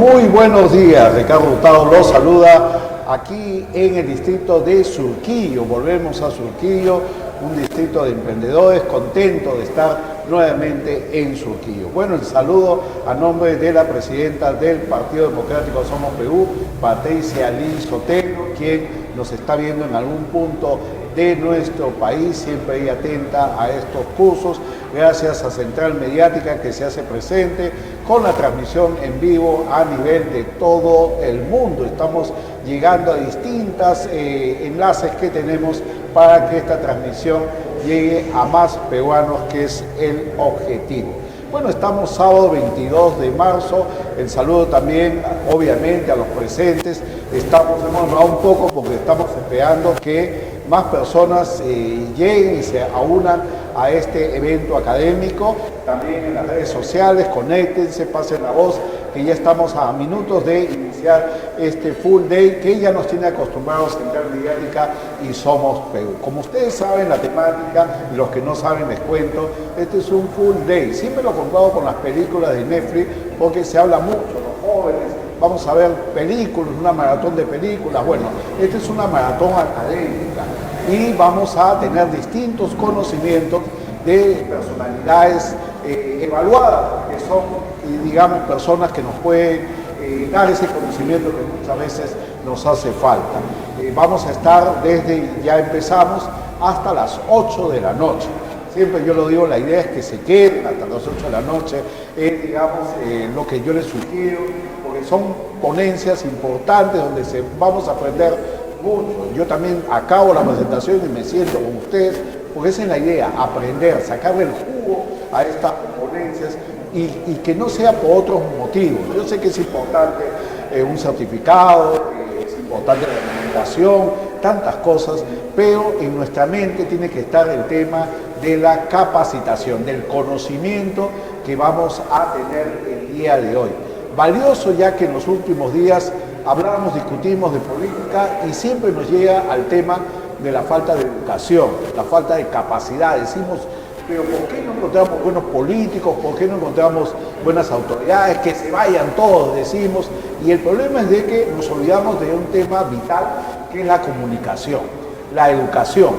Muy buenos días, Ricardo Hurtado los saluda aquí en el distrito de Surquillo. Volvemos a Surquillo, un distrito de emprendedores, contento de estar nuevamente en Surquillo. Bueno, el saludo a nombre de la presidenta del Partido Democrático Somos Perú, Patricia Lee Sotelo, quien nos está viendo en algún punto de nuestro país, siempre ella atenta a estos cursos, gracias a Central Mediática que se hace presente con la transmisión en vivo a nivel de todo el mundo. Estamos llegando a distintos enlaces que tenemos para que esta transmisión llegue a más peruanos, que es el objetivo. Bueno, estamos sábado 22 de marzo, el saludo también obviamente a los presentes. Hemos demorado un poco porque estamos esperando que más personas lleguen y se aunan a este evento académico. También en las redes sociales, conéctense, pasen la voz, que ya estamos a minutos de iniciar este full day que ya nos tiene acostumbrados Central Mediática y Somos Perú. Como ustedes saben la temática, y los que no saben les cuento, este es un full day. Siempre lo comparo con las películas de Netflix porque se habla mucho, los jóvenes, vamos a ver películas, una maratón de películas. Bueno, esta es una maratón académica y vamos a tener distintos conocimientos de personalidades evaluadas, que son, digamos, personas que nos pueden dar ese conocimiento que muchas veces nos hace falta. Vamos a estar ya empezamos, hasta las 8 de la noche. Siempre yo lo digo, la idea es que se queden hasta las 8 de la noche, digamos, lo que yo les sugiero, porque son ponencias importantes donde vamos a aprender mucho. Yo también acabo la presentación y me siento con ustedes, porque esa es la idea, aprender, sacarle el jugo a estas ponencias y que no sea por otros motivos. Yo sé que es importante un certificado, es importante la alimentación, tantas cosas, pero en nuestra mente tiene que estar el tema de la capacitación, del conocimiento que vamos a tener el día de hoy. Valioso, ya que en los últimos días hablamos, discutimos de política y siempre nos llega al tema de la falta de educación, la falta de capacidad. Decimos, pero ¿por qué no encontramos buenos políticos? ¿Por qué no encontramos buenas autoridades? Que se vayan todos, decimos. Y el problema es de que nos olvidamos de un tema vital, que es la comunicación, la educación,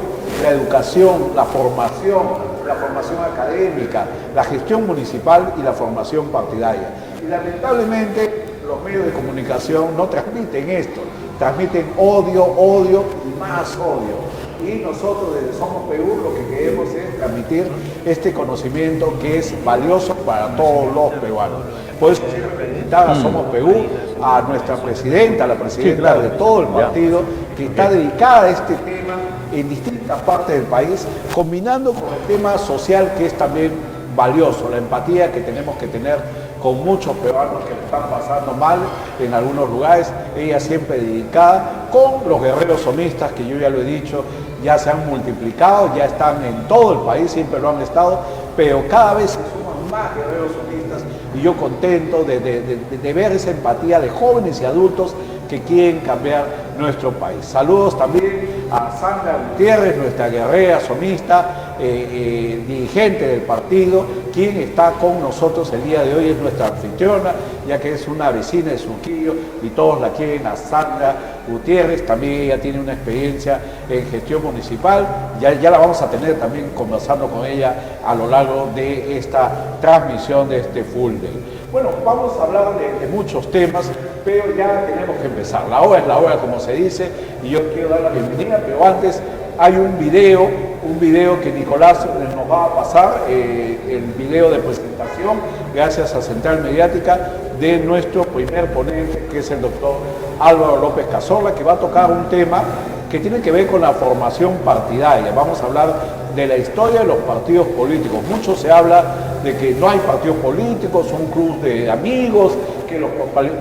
la formación académica, la gestión municipal y la formación partidaria. Y lamentablemente los medios de comunicación no transmiten esto, transmiten odio y más odio. Y nosotros desde Somos Perú lo que queremos es transmitir este conocimiento que es valioso para todos los peruanos. Por eso quiero felicitar a Somos Perú, a nuestra presidenta, la presidenta de todo el partido, que está dedicada a este tema en distintas partes del país, combinando con el tema social, que es también valioso, la empatía que tenemos que tener con muchos peruanos que le están pasando mal en algunos lugares. Ella siempre dedicada con los guerreros somistas, que yo ya lo he dicho, ya se han multiplicado, ya están en todo el país, siempre lo han estado, pero cada vez se suman más guerreros somistas y yo contento de ver esa empatía de jóvenes y adultos que quieren cambiar nuestro país. Saludos también a Sandra Gutiérrez, nuestra guerrera somista, dirigente del partido, quien está con nosotros el día de hoy, es nuestra anfitriona, ya que es una vecina de Surquillo y todos la quieren a Sandra Gutiérrez. También ella tiene una experiencia en gestión municipal, ya la vamos a tener también conversando con ella a lo largo de esta transmisión de este full day. Bueno, vamos a hablar de muchos temas, pero ya tenemos que empezar. La hora es la hora, como se dice, y yo quiero dar la bienvenida, pero antes hay un video que Nicolás nos va a pasar, el video de presentación, gracias a Central Mediática, de nuestro primer ponente, que es el doctor Álvaro López Cazorla, que va a tocar un tema que tiene que ver con la formación partidaria. Vamos a hablar de la historia de los partidos políticos. Mucho se habla de que no hay partidos políticos, son un club de amigos, que los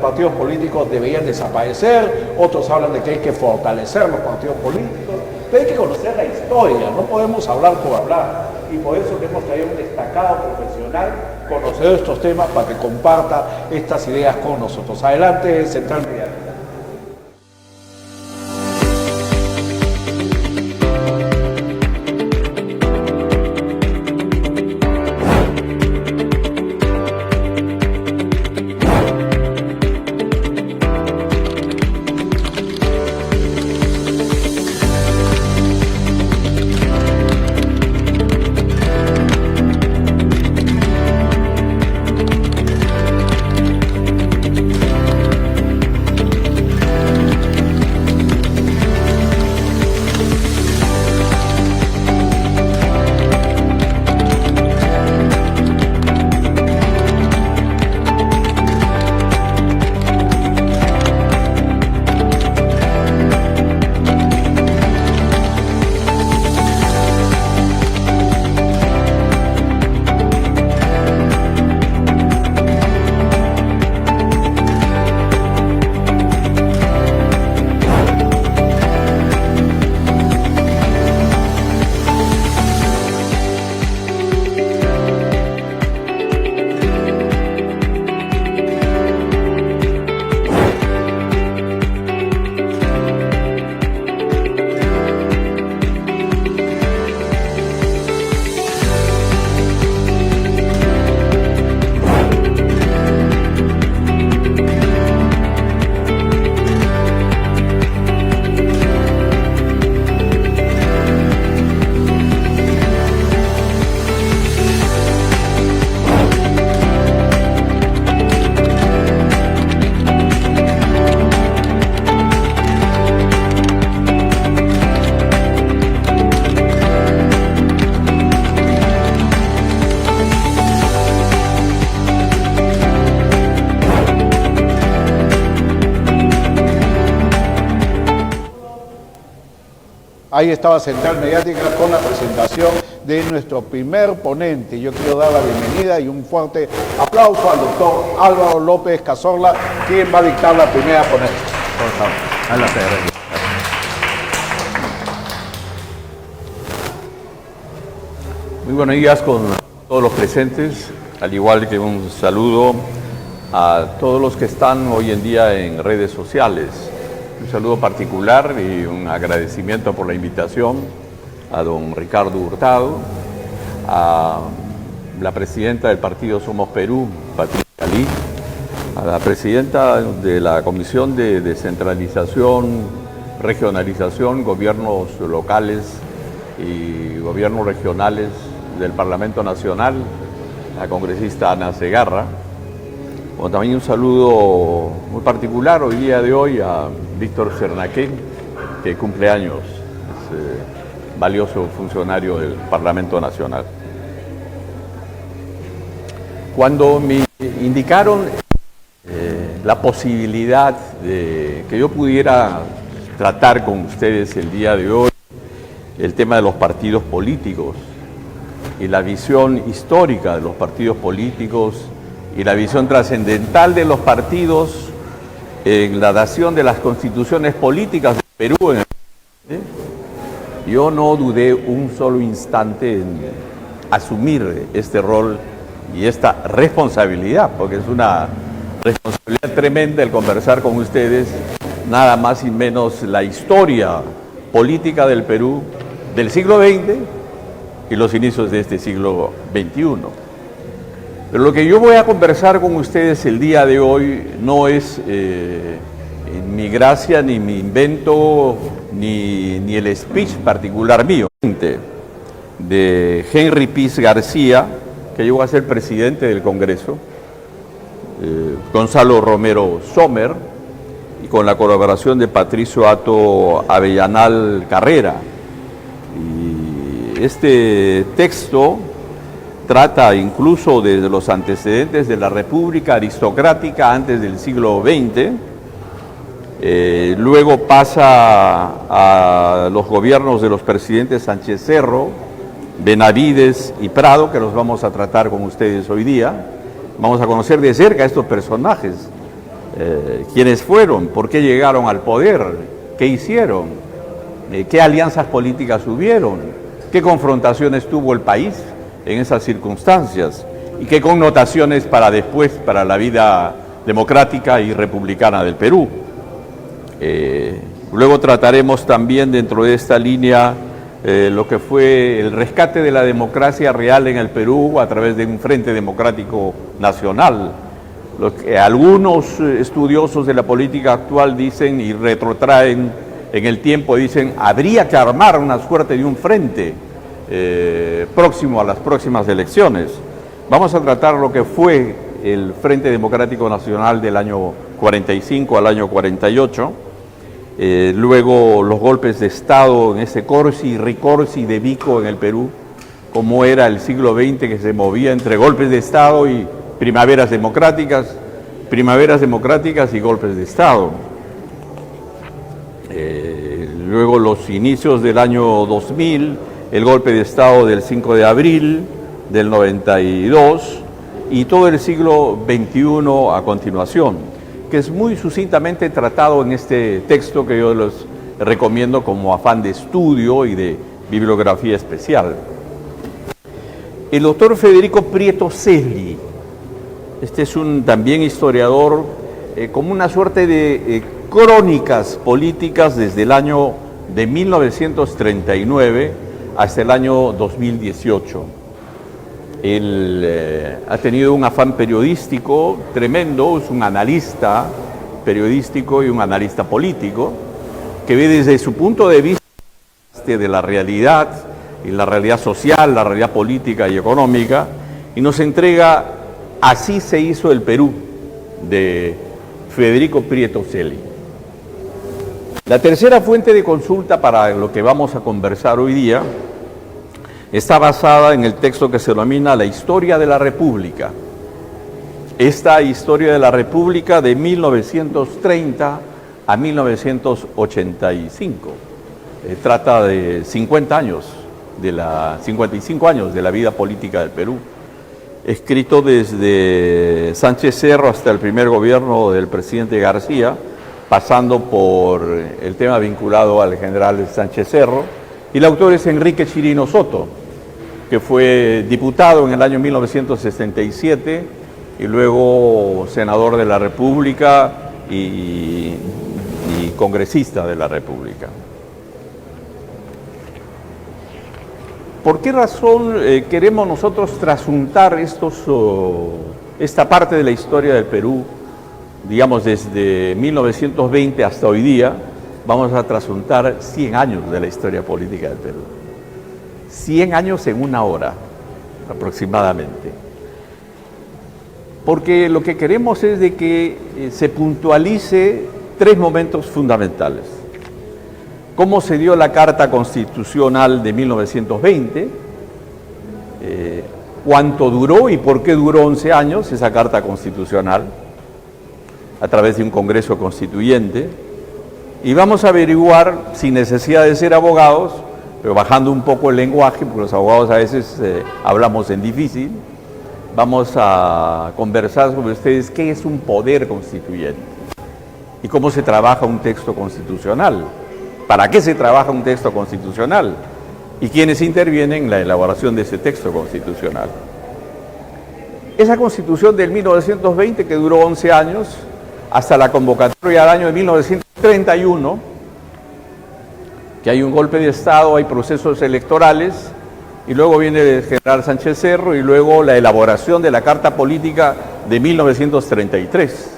partidos políticos deberían desaparecer, otros hablan de que hay que fortalecer los partidos políticos, pero hay que conocer la historia, no podemos hablar por hablar, y por eso hemos traído un destacado profesional, conocedor de estos temas, para que comparta estas ideas con nosotros. Adelante, Central Mediática. ahí estaba Central Mediática con la presentación de nuestro primer ponente. Yo quiero dar la bienvenida y un fuerte aplauso al doctor Álvaro López Cazorla, quien va a dictar la primera ponencia. Por favor. Muy buenos días con todos los presentes, al igual que un saludo a todos los que están hoy en día en redes sociales. Un saludo particular y un agradecimiento por la invitación a don Ricardo Hurtado, a la presidenta del partido Somos Perú, Patricia Lee, a la presidenta de la Comisión de Descentralización, Regionalización, Gobiernos Locales y Gobiernos Regionales del Parlamento Nacional, la congresista Ana Segarra. Como también un saludo muy particular hoy día de hoy a Víctor Cernaqué, que cumple años, es valioso funcionario del Parlamento Nacional. Cuando me indicaron la posibilidad de que yo pudiera tratar con ustedes el día de hoy el tema de los partidos políticos y la visión histórica de los partidos políticos y la visión trascendental de los partidos en la dación de las constituciones políticas de Perú, yo no dudé un solo instante en asumir este rol y esta responsabilidad, porque es una responsabilidad tremenda el conversar con ustedes nada más y menos la historia política del Perú del siglo XX y los inicios de este siglo XXI. Pero lo que yo voy a conversar con ustedes el día de hoy no es mi gracia, ni mi invento, ni el speech particular mío, de Henry Piz García, que llegó a ser presidente del Congreso, Gonzalo Romero Sommer, y con la colaboración de Patricio Hato Avellanal Carrera. Y este texto trata incluso desde los antecedentes de la República aristocrática antes del siglo XX, luego pasa a los gobiernos de los presidentes Sánchez Cerro, Benavides y Prado, que los vamos a tratar con ustedes hoy día. Vamos a conocer de cerca a estos personajes, quiénes fueron, por qué llegaron al poder, qué hicieron, qué alianzas políticas hubieron, qué confrontaciones tuvo el país en esas circunstancias y qué connotaciones para después, para la vida democrática y republicana del Perú. Luego trataremos también dentro de esta línea lo que fue el rescate de la democracia real en el Perú a través de un Frente Democrático Nacional. Lo que algunos estudiosos de la política actual dicen y retrotraen en el tiempo, dicen, habría que armar una suerte de un frente próximo a las próximas elecciones. Vamos a tratar lo que fue el Frente Democrático Nacional del año 45 al año 48, luego los golpes de Estado en ese corsi y ricorsi de Vico en el Perú, como era el siglo XX que se movía entre golpes de Estado y primaveras democráticas y golpes de Estado. Luego los inicios del año 2000, el golpe de Estado del 5 de abril del 92 y todo el siglo XXI a continuación, que es muy sucintamente tratado en este texto que yo les recomiendo como afán de estudio y de bibliografía especial. El doctor Federico Prieto Celi, este es un también historiador, como una suerte de crónicas políticas desde el año de 1939 hasta el año 2018. Él ha tenido un afán periodístico tremendo, es un analista periodístico y un analista político, que ve desde su punto de vista de la realidad, y la realidad social, la realidad política y económica, y nos entrega Así se hizo el Perú, de Federico Prieto Celi. La tercera fuente de consulta para lo que vamos a conversar hoy día está basada en el texto que se denomina La Historia de la República. Esta Historia de la República de 1930 a 1985. trata de 55 años de la vida política del Perú, escrito desde Sánchez Cerro hasta el primer gobierno del presidente García, pasando por el tema vinculado al general Sánchez Cerro, y el autor es Enrique Chirino Soto, que fue diputado en el año 1967 y luego senador de la República y congresista de la República. ¿Por qué razón queremos nosotros trasuntar esta parte de la historia del Perú, digamos desde 1920 hasta hoy día? Vamos a trasuntar 100 años de la historia política del Perú. 100 años en una hora, aproximadamente. Porque lo que queremos es de que se puntualice 3 momentos fundamentales. Cómo se dio la Carta Constitucional de 1920, cuánto duró y por qué duró 11 años esa Carta Constitucional, a través de un Congreso Constituyente, y vamos a averiguar, sin necesidad de ser abogados, pero bajando un poco el lenguaje, porque los abogados a veces hablamos en difícil, vamos a conversar sobre ustedes qué es un poder constituyente y cómo se trabaja un texto constitucional. ¿Para qué se trabaja un texto constitucional? ¿Y quiénes intervienen en la elaboración de ese texto constitucional? Esa Constitución del 1920, que duró 11 años, hasta la convocatoria del año de 1931, que hay un golpe de Estado, hay procesos electorales, y luego viene el general Sánchez Cerro, y luego la elaboración de la Carta Política de 1933.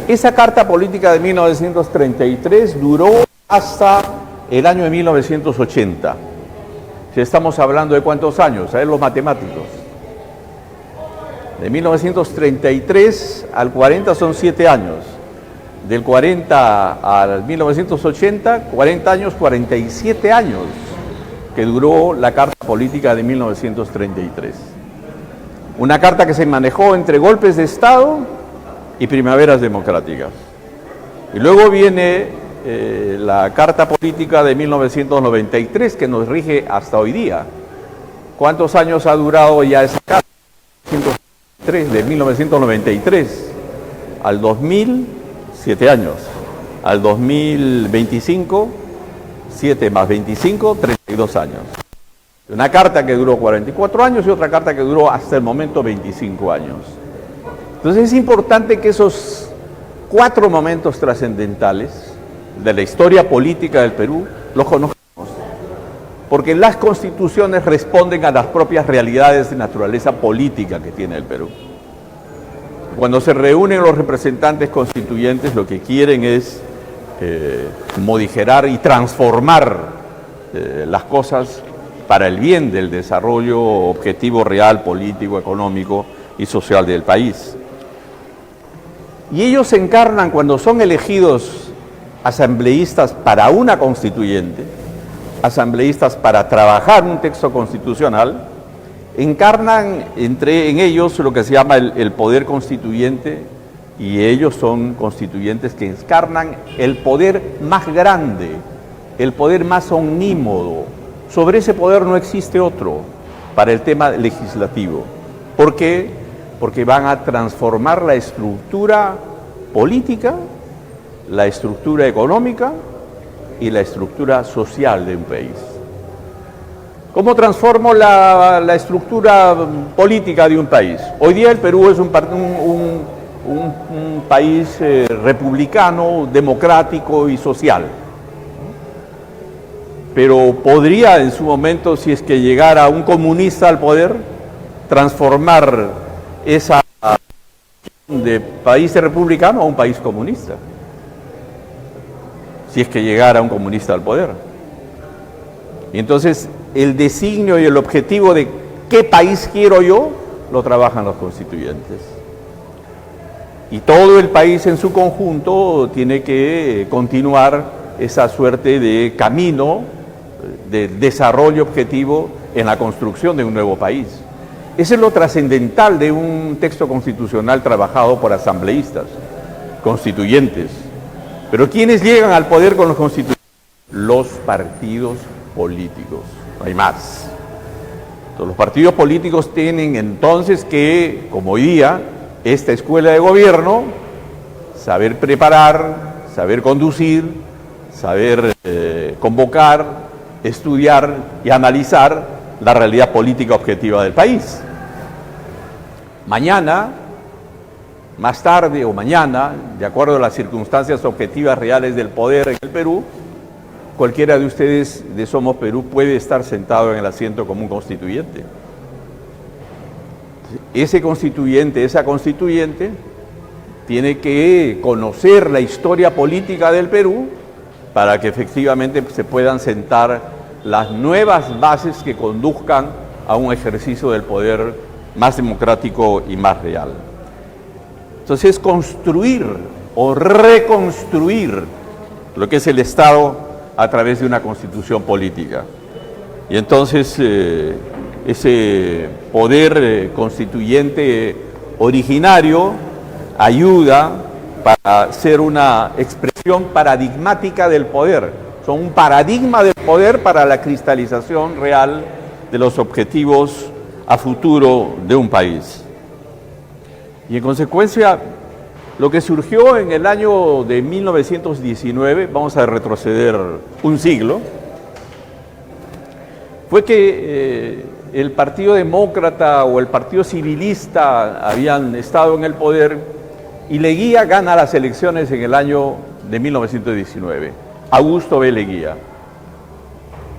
Esa Carta Política de 1933 duró hasta el año de 1980. Si estamos hablando de cuántos años, a ver los matemáticos. De 1933 al 40 son 7 años. Del 40 al 1980, 40 años, 47 años que duró la Carta Política de 1933. Una carta que se manejó entre golpes de Estado y primaveras democráticas. Y luego viene la Carta Política de 1993, que nos rige hasta hoy día. ¿Cuántos años ha durado ya esa carta? De 1993 al 2000, 7 años. Al 2025, 7 más 25, 32 años. Una carta que duró 44 años y otra carta que duró hasta el momento 25 años. Entonces es importante que esos 4 momentos trascendentales de la historia política del Perú los conozcamos, porque las constituciones responden a las propias realidades de naturaleza política que tiene el Perú. Cuando se reúnen los representantes constituyentes, lo que quieren es modificar y transformar las cosas para el bien del desarrollo objetivo real, político, económico y social del país. Y ellos encarnan, cuando son elegidos asambleístas para una constituyente, asambleístas para trabajar un texto constitucional, encarnan en ellos lo que se llama el poder constituyente, y ellos son constituyentes que encarnan el poder más grande, el poder más omnímodo. Sobre ese poder no existe otro para el tema legislativo. ¿Por qué? Porque van a transformar la estructura política, la estructura económica y la estructura social de un país. ¿Cómo transformo la estructura política de un país? Hoy día el Perú es un país republicano, democrático y social. Pero podría en su momento, si es que llegara un comunista al poder, transformar esa de país republicano a un país comunista, si es que llegara un comunista al poder. Y entonces el designio y el objetivo de qué país quiero yo, lo trabajan los constituyentes. Y todo el país en su conjunto tiene que continuar esa suerte de camino de desarrollo objetivo en la construcción de un nuevo país. Eso es lo trascendental de un texto constitucional trabajado por asambleístas, constituyentes. Pero ¿quiénes llegan al poder con los constituyentes? los partidos políticos, no hay más. Entonces, los partidos políticos tienen entonces que, como hoy día, esta escuela de gobierno, saber preparar, saber conducir, saber convocar, estudiar y analizar la realidad política objetiva del país. Mañana, más tarde o mañana, de acuerdo a las circunstancias objetivas reales del poder en el Perú, cualquiera de ustedes de Somos Perú puede estar sentado en el asiento como un constituyente. Ese constituyente, esa constituyente, tiene que conocer la historia política del Perú para que efectivamente se puedan sentar las nuevas bases que conduzcan a un ejercicio del poder más democrático y más real. Entonces, construir o reconstruir lo que es el Estado a través de una constitución política. Y entonces ese poder constituyente originario ayuda para ser una expresión paradigmática del poder. Son un paradigma del poder para la cristalización real de los objetivos a futuro de un país. Y en consecuencia, lo que surgió en el año de 1919, vamos a retroceder un siglo, fue que el Partido Demócrata o el Partido Civilista habían estado en el poder y Leguía gana las elecciones en el año de 1919, Augusto B. Leguía.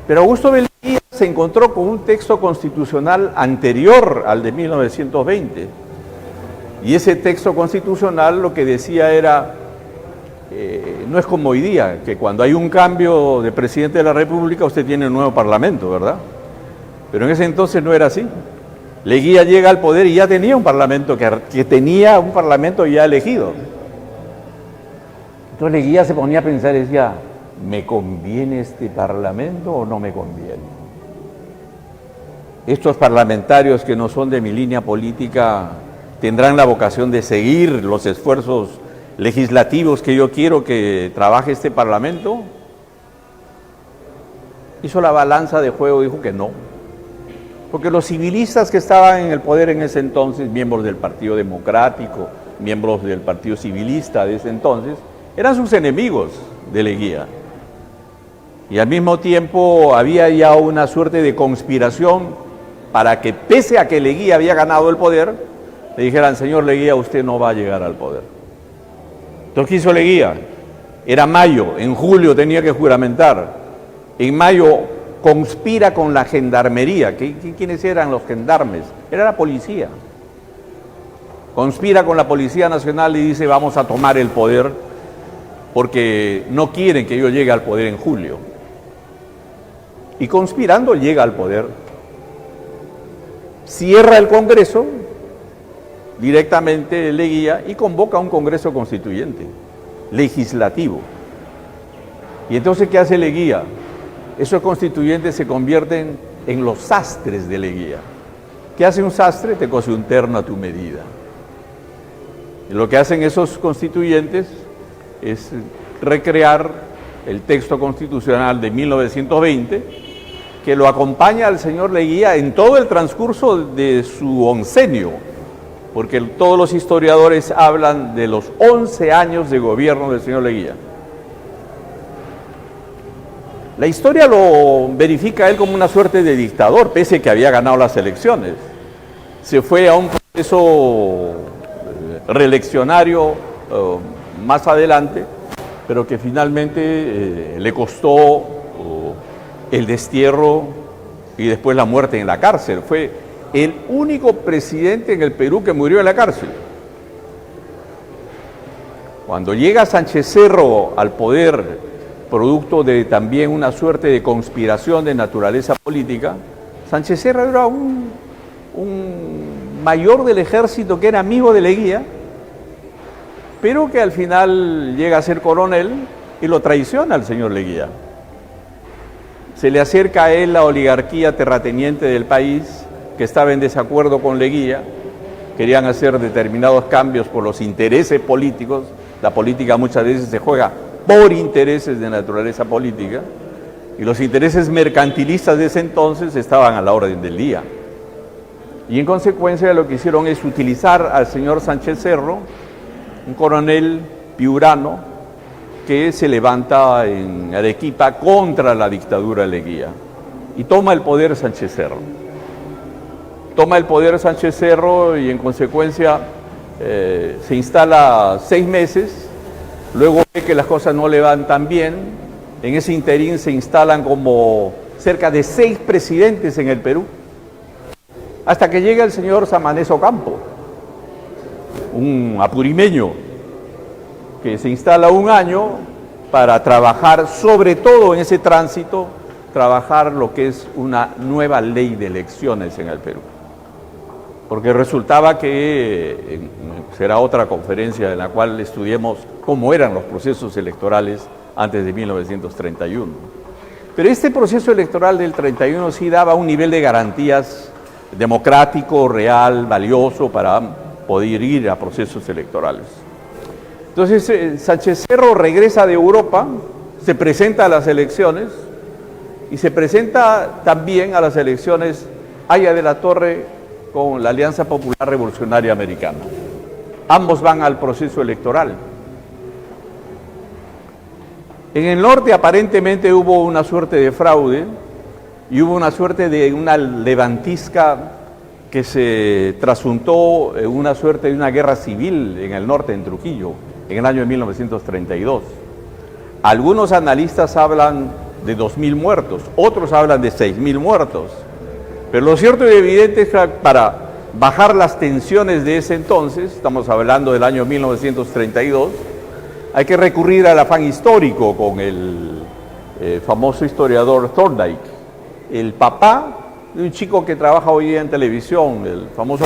Pero Augusto B. Leguía se encontró con un texto constitucional anterior al de 1920. Y ese texto constitucional lo que decía era, no es como hoy día, que cuando hay un cambio de presidente de la República usted tiene un nuevo parlamento, ¿verdad? Pero en ese entonces no era así. Leguía llega al poder y ya tenía un parlamento, que tenía un parlamento ya elegido. Entonces Leguía se ponía a pensar y decía, ¿me conviene este parlamento o no me conviene? Estos parlamentarios que no son de mi línea política tendrán la vocación de seguir los esfuerzos legislativos que yo quiero que trabaje este Parlamento. Hizo la balanza de juego, dijo que no, porque los civilistas que estaban en el poder en ese entonces, miembros del Partido Democrático, miembros del Partido Civilista de ese entonces, eran sus enemigos de Leguía. Y al mismo tiempo había ya una suerte de conspiración para que, pese a que Leguía había ganado el poder, le dijeran, señor Leguía, usted no va a llegar al poder. Entonces, ¿qué hizo Leguía? Era mayo, en julio tenía que juramentar. En mayo conspira con la gendarmería. ¿Quiénes eran los gendarmes? Era la policía. Conspira con la Policía Nacional y dice, vamos a tomar el poder porque no quieren que yo llegue al poder en julio. Y conspirando llega al poder. Cierra el Congreso directamente Leguía y convoca un Congreso Constituyente, legislativo. Y entonces, ¿qué hace Leguía? Esos constituyentes se convierten en los sastres de Leguía. ¿Qué hace un sastre? Te cose un terno a tu medida. Y lo que hacen esos constituyentes es recrear el texto constitucional de 1920, que lo acompaña al señor Leguía en todo el transcurso de su oncenio, porque todos los historiadores hablan de los 11 años de gobierno del señor Leguía. La historia lo verifica a él como una suerte de dictador, pese a que había ganado las elecciones. Se fue a un proceso reeleccionario más adelante, pero que finalmente le costó el destierro y después la muerte en la cárcel. Fue el único presidente en el Perú que murió en la cárcel. Cuando llega Sánchez Cerro al poder, producto de también una suerte de conspiración de naturaleza política, Sánchez Cerro era un mayor del ejército que era amigo de Leguía, pero que al final llega a ser coronel y lo traiciona al señor Leguía. Se le acerca a él la oligarquía terrateniente del país, que estaba en desacuerdo con Leguía, querían hacer determinados cambios por los intereses políticos. La política muchas veces se juega por intereses de naturaleza política, y los intereses mercantilistas de ese entonces estaban a la orden del día. Y en consecuencia lo que hicieron es utilizar al señor Sánchez Cerro, un coronel piurano que se levanta en Arequipa contra la dictadura de Leguía, y toma el poder Sánchez Cerro. Toma el poder Sánchez Cerro y en consecuencia se instala 6 meses, luego ve que las cosas no le van tan bien, en ese interín se instalan como cerca de 6 presidentes en el Perú, hasta que llega el señor Samanez Ocampo, un apurimeño, que se instala 1 año para trabajar, sobre todo en ese tránsito, trabajar lo que es una nueva ley de elecciones en el Perú. Porque resultaba que será otra conferencia en la cual estudiemos cómo eran los procesos electorales antes de 1931. Pero este proceso electoral del 31 sí daba un nivel de garantías democrático, real, valioso para poder ir a procesos electorales. Entonces Sánchez Cerro regresa de Europa, se presenta a las elecciones y se presenta también a las elecciones Haya de la Torre con la Alianza Popular Revolucionaria Americana. Ambos van al proceso electoral. En el norte aparentemente hubo una suerte de fraude y hubo una suerte de una levantisca que se trasuntó en una suerte de una guerra civil en el norte, en Trujillo, en el año de 1932. Algunos analistas hablan de 2.000 muertos, otros hablan de 6.000 muertos. Pero lo cierto y evidente es que para bajar las tensiones de ese entonces, estamos hablando del año 1932, hay que recurrir al afán histórico con el famoso historiador Thorndike, el papá de un chico que trabaja hoy día en televisión, el famoso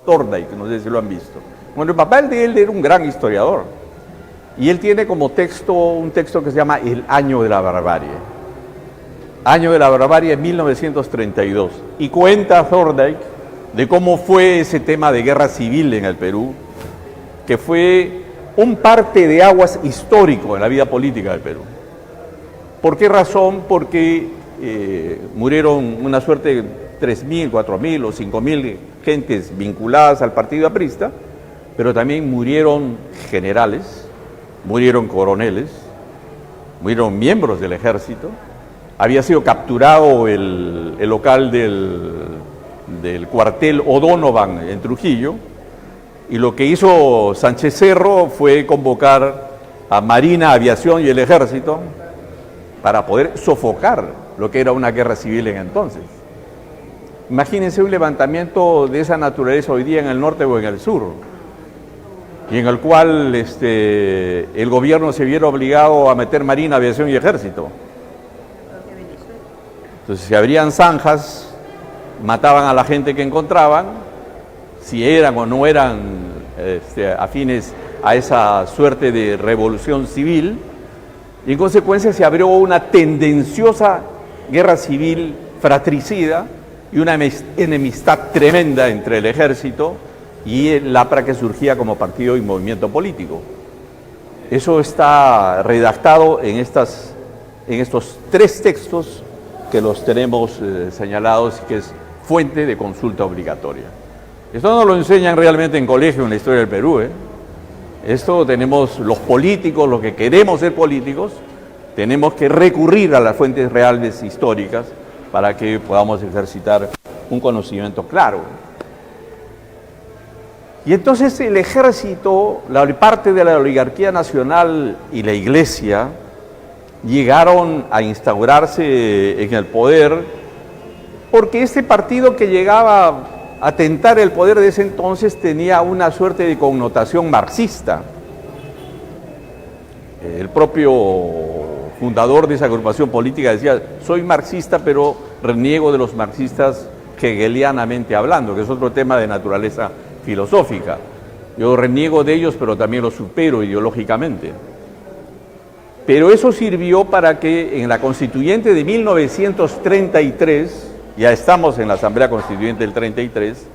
Thorndike, no sé si lo han visto. Bueno, el papá de él era un gran historiador y él tiene como texto un texto que se llama El Año de la Barbarie. Año de la Barbarie, 1932, y cuenta Thorndike de cómo fue ese tema de guerra civil en el Perú, que fue un parte de aguas histórico en la vida política del Perú. ¿Por qué razón? Porque murieron una suerte de 3.000, 4.000 o 5.000 gentes vinculadas al partido aprista, pero también murieron generales, murieron coroneles, murieron miembros del ejército. Había sido capturado el local del cuartel O'Donovan en Trujillo, y lo que hizo Sánchez Cerro fue convocar a Marina, Aviación y el Ejército para poder sofocar lo que era una guerra civil en entonces. Imagínense un levantamiento de esa naturaleza hoy día en el norte o en el sur, y en el cual el gobierno se viera obligado a meter Marina, Aviación y Ejército. Entonces se abrían zanjas, mataban a la gente que encontraban, si eran o no eran afines a esa suerte de revolución civil, y en consecuencia se abrió una tendenciosa guerra civil fratricida y una enemistad tremenda entre el ejército y el APRA, que surgía como partido y movimiento político. Eso está redactado en estos 3 textos que los tenemos señalados, que es fuente de consulta obligatoria. Esto no lo enseñan realmente en colegio en la historia del Perú. Esto tenemos los políticos, los que queremos ser políticos, tenemos que recurrir a las fuentes reales históricas para que podamos ejercitar un conocimiento claro. Y entonces el ejército, la parte de la oligarquía nacional y la iglesia llegaron a instaurarse en el poder, porque este partido que llegaba a tentar el poder de ese entonces tenía una suerte de connotación marxista. El propio fundador de esa agrupación política decía: soy marxista, pero reniego de los marxistas hegelianamente hablando, que es otro tema de naturaleza filosófica. Yo reniego de ellos, pero también los supero ideológicamente. Pero eso sirvió para que en la Constituyente de 1933, ya estamos en la Asamblea Constituyente del 33,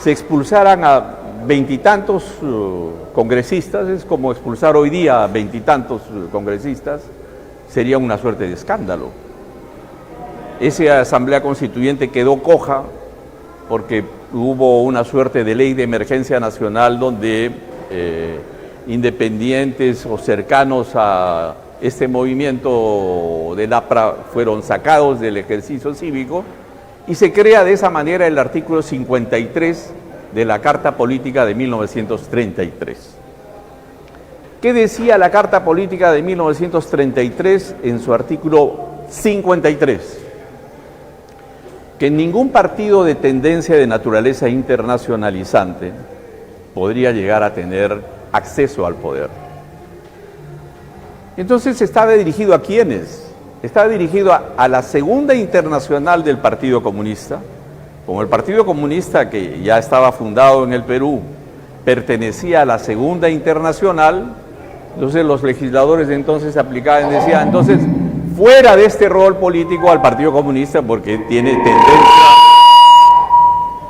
se expulsaran a veintitantos congresistas, es como expulsar hoy día a veintitantos congresistas, sería una suerte de escándalo. Esa asamblea constituyente quedó coja porque hubo una suerte de ley de emergencia nacional donde independientes o cercanos a este movimiento del APRA fueron sacados del ejercicio cívico y se crea de esa manera el artículo 53 de la Carta Política de 1933. ¿Qué decía la Carta Política de 1933 en su artículo 53? Que ningún partido de tendencia de naturaleza internacionalizante podría llegar a tener acceso al poder. Entonces estaba dirigido ¿a quiénes? Estaba dirigido a la Segunda Internacional del Partido Comunista. Como el Partido Comunista, que ya estaba fundado en el Perú, pertenecía a la Segunda Internacional, entonces los legisladores de entonces aplicaban y decían, entonces, fuera de este rol político al Partido Comunista porque tiene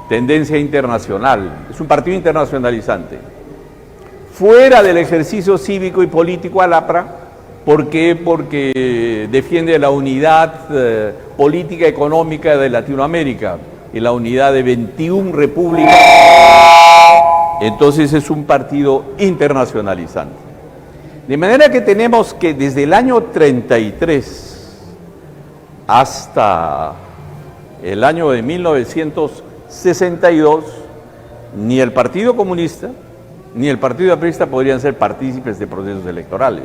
tendencia internacional, es un partido internacionalizante. Fuera del ejercicio cívico y político al APRA, ¿por qué? Porque defiende la unidad política y económica de Latinoamérica y la unidad de 21 repúblicas. Entonces es un partido internacionalizante. De manera que tenemos que desde el año 33 hasta el año de 1962, ni el Partido Comunista ni el Partido Aprista podrían ser partícipes de procesos electorales.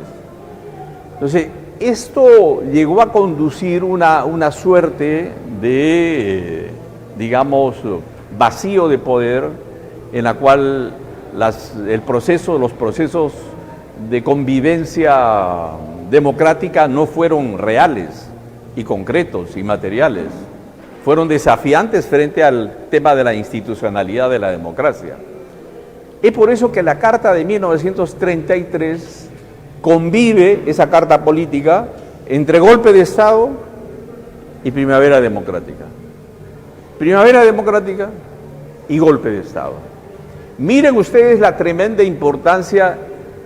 Entonces, esto llegó a conducir una suerte de, digamos, vacío de poder en la cual los procesos de convivencia democrática no fueron reales y concretos y materiales, fueron desafiantes frente al tema de la institucionalidad de la democracia. Es por eso que la Carta de 1933 convive, esa carta política, entre golpe de Estado y primavera democrática. Primavera democrática y golpe de Estado. Miren ustedes la tremenda importancia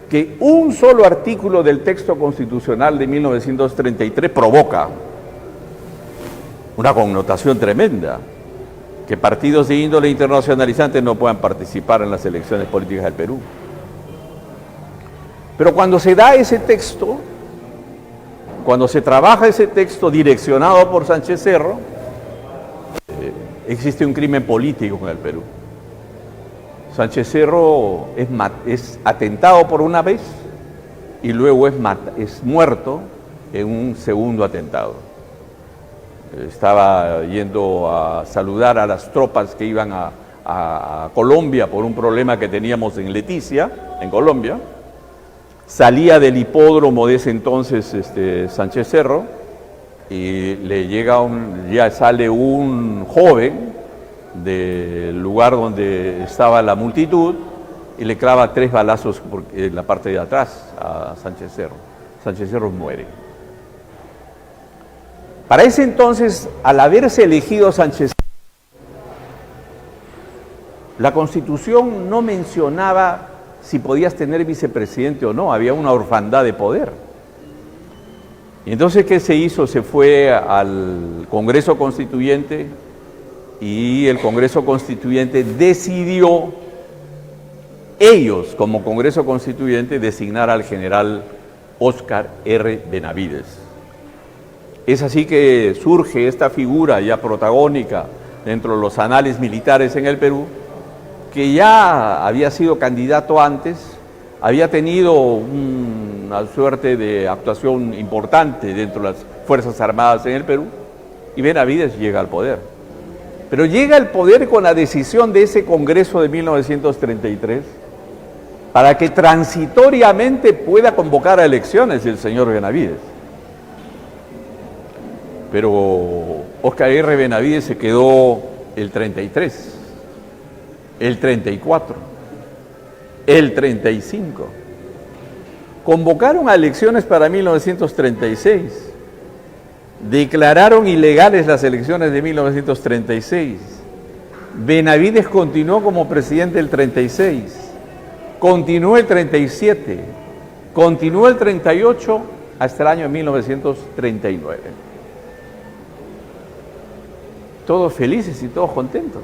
que un solo artículo del texto constitucional de 1933 provoca. Una connotación tremenda, que partidos de índole internacionalizante no puedan participar en las elecciones políticas del Perú. Pero cuando se da ese texto, cuando se trabaja ese texto direccionado por Sánchez Cerro, existe un crimen político en el Perú. Sánchez Cerro es atentado por una vez y luego es muerto en un segundo atentado. Estaba yendo a saludar a las tropas que iban a Colombia por un problema que teníamos en Leticia, en Colombia. Salía del hipódromo de ese entonces Sánchez Cerro y ya sale un joven del lugar donde estaba la multitud y le clava 3 balazos en la parte de atrás a Sánchez Cerro. Sánchez Cerro muere. Para ese entonces, al haberse elegido Sánchez Cerro, la Constitución no mencionaba si podías tener vicepresidente o no, había una orfandad de poder. Y entonces, ¿qué se hizo? Se fue al Congreso Constituyente y el Congreso Constituyente decidió, ellos como Congreso Constituyente, designar al general Óscar R. Benavides. Es así que surge esta figura ya protagónica dentro de los anales militares en el Perú, que ya había sido candidato antes, había tenido una suerte de actuación importante dentro de las Fuerzas Armadas en el Perú, y Benavides llega al poder. Pero llega al poder con la decisión de ese Congreso de 1933 para que transitoriamente pueda convocar a elecciones el señor Benavides. Pero Óscar R. Benavides se quedó el 33, el 34, el 35. Convocaron a elecciones para 1936, declararon ilegales las elecciones de 1936, Benavides continuó como presidente el 36, continuó el 37, continuó el 38 hasta el año 1939. Todos felices y todos contentos.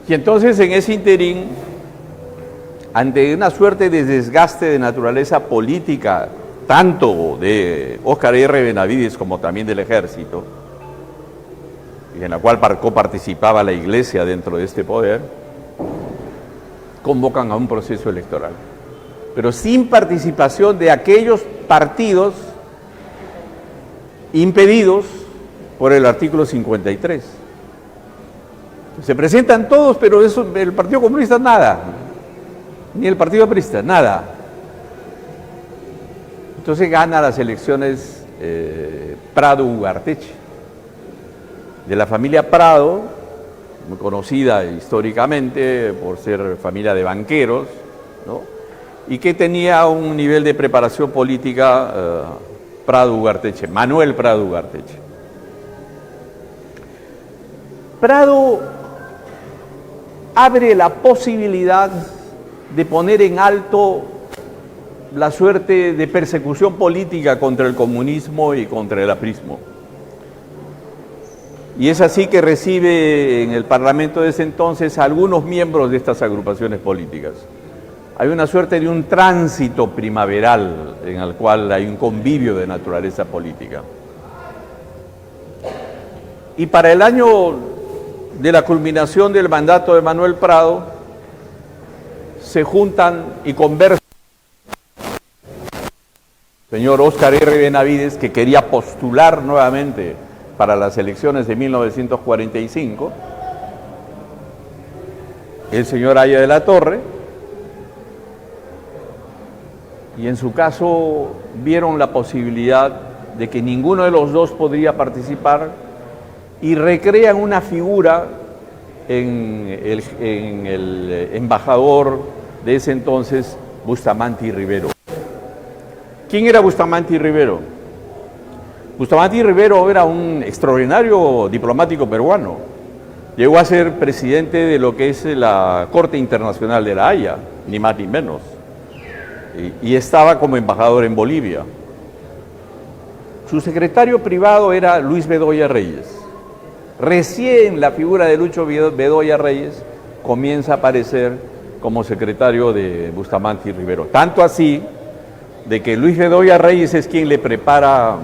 Y entonces en ese interín, ante una suerte de desgaste de naturaleza política, tanto de Óscar R. Benavides como también del ejército, y en la cual participaba la Iglesia dentro de este poder, convocan a un proceso electoral, pero sin participación de aquellos partidos impedidos por el artículo 53. Se presentan todos, pero eso, el Partido Comunista nada, ni el Partido Aprista, nada. Entonces gana las elecciones Prado Ugarteche, de la familia Prado, muy conocida históricamente por ser familia de banqueros, ¿no? Y que tenía un nivel de preparación política Prado Ugarteche, Manuel Prado Ugarteche. Prado abre la posibilidad de poner en alto la suerte de persecución política contra el comunismo y contra el aprismo. Y es así que recibe en el Parlamento de ese entonces a algunos miembros de estas agrupaciones políticas. Hay una suerte de un tránsito primaveral en el cual hay un convivio de naturaleza política. Y para el año de la culminación del mandato de Manuel Prado, se juntan y conversan el señor Óscar R. Benavides, que quería postular nuevamente para las elecciones de 1945, el señor Haya de la Torre, y en su caso vieron la posibilidad de que ninguno de los dos podría participar y recrean una figura en el embajador de ese entonces, Bustamante y Rivero. ¿Quién era Bustamante y Rivero? Bustamante y Rivero era un extraordinario diplomático peruano. Llegó a ser presidente de lo que es la Corte Internacional de La Haya, ni más ni menos. Y estaba como embajador en Bolivia. Su secretario privado era Luis Bedoya Reyes. Recién la figura de Lucho Bedoya Reyes comienza a aparecer como secretario de Bustamante y Rivero. Tanto así de que Luis Bedoya Reyes es quien le prepara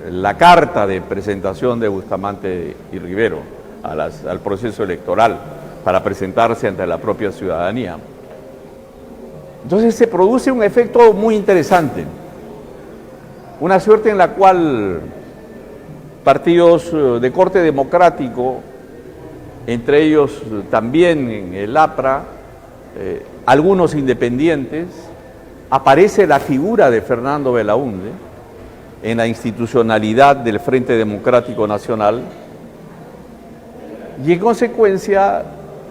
la carta de presentación de Bustamante y Rivero al proceso electoral para presentarse ante la propia ciudadanía. Entonces se produce un efecto muy interesante, una suerte en la cual partidos de corte democrático, entre ellos también el APRA, algunos independientes, aparece la figura de Fernando Belaúnde en la institucionalidad del Frente Democrático Nacional, y en consecuencia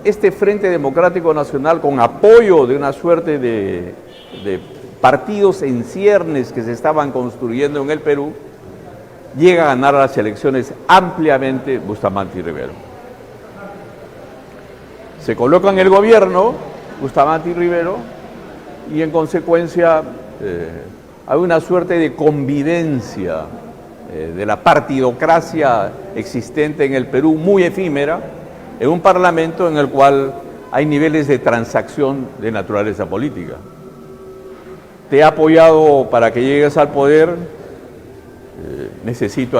este Frente Democrático Nacional, con apoyo de una suerte de partidos en ciernes que se estaban construyendo en el Perú, llega a ganar las elecciones ampliamente Bustamante y Rivero. Se coloca en el gobierno Bustamante y Rivero, y en consecuencia hay una suerte de convivencia de la partidocracia existente en el Perú, muy efímera, en un parlamento en el cual hay niveles de transacción de naturaleza política. Te he apoyado para que llegues al poder, necesito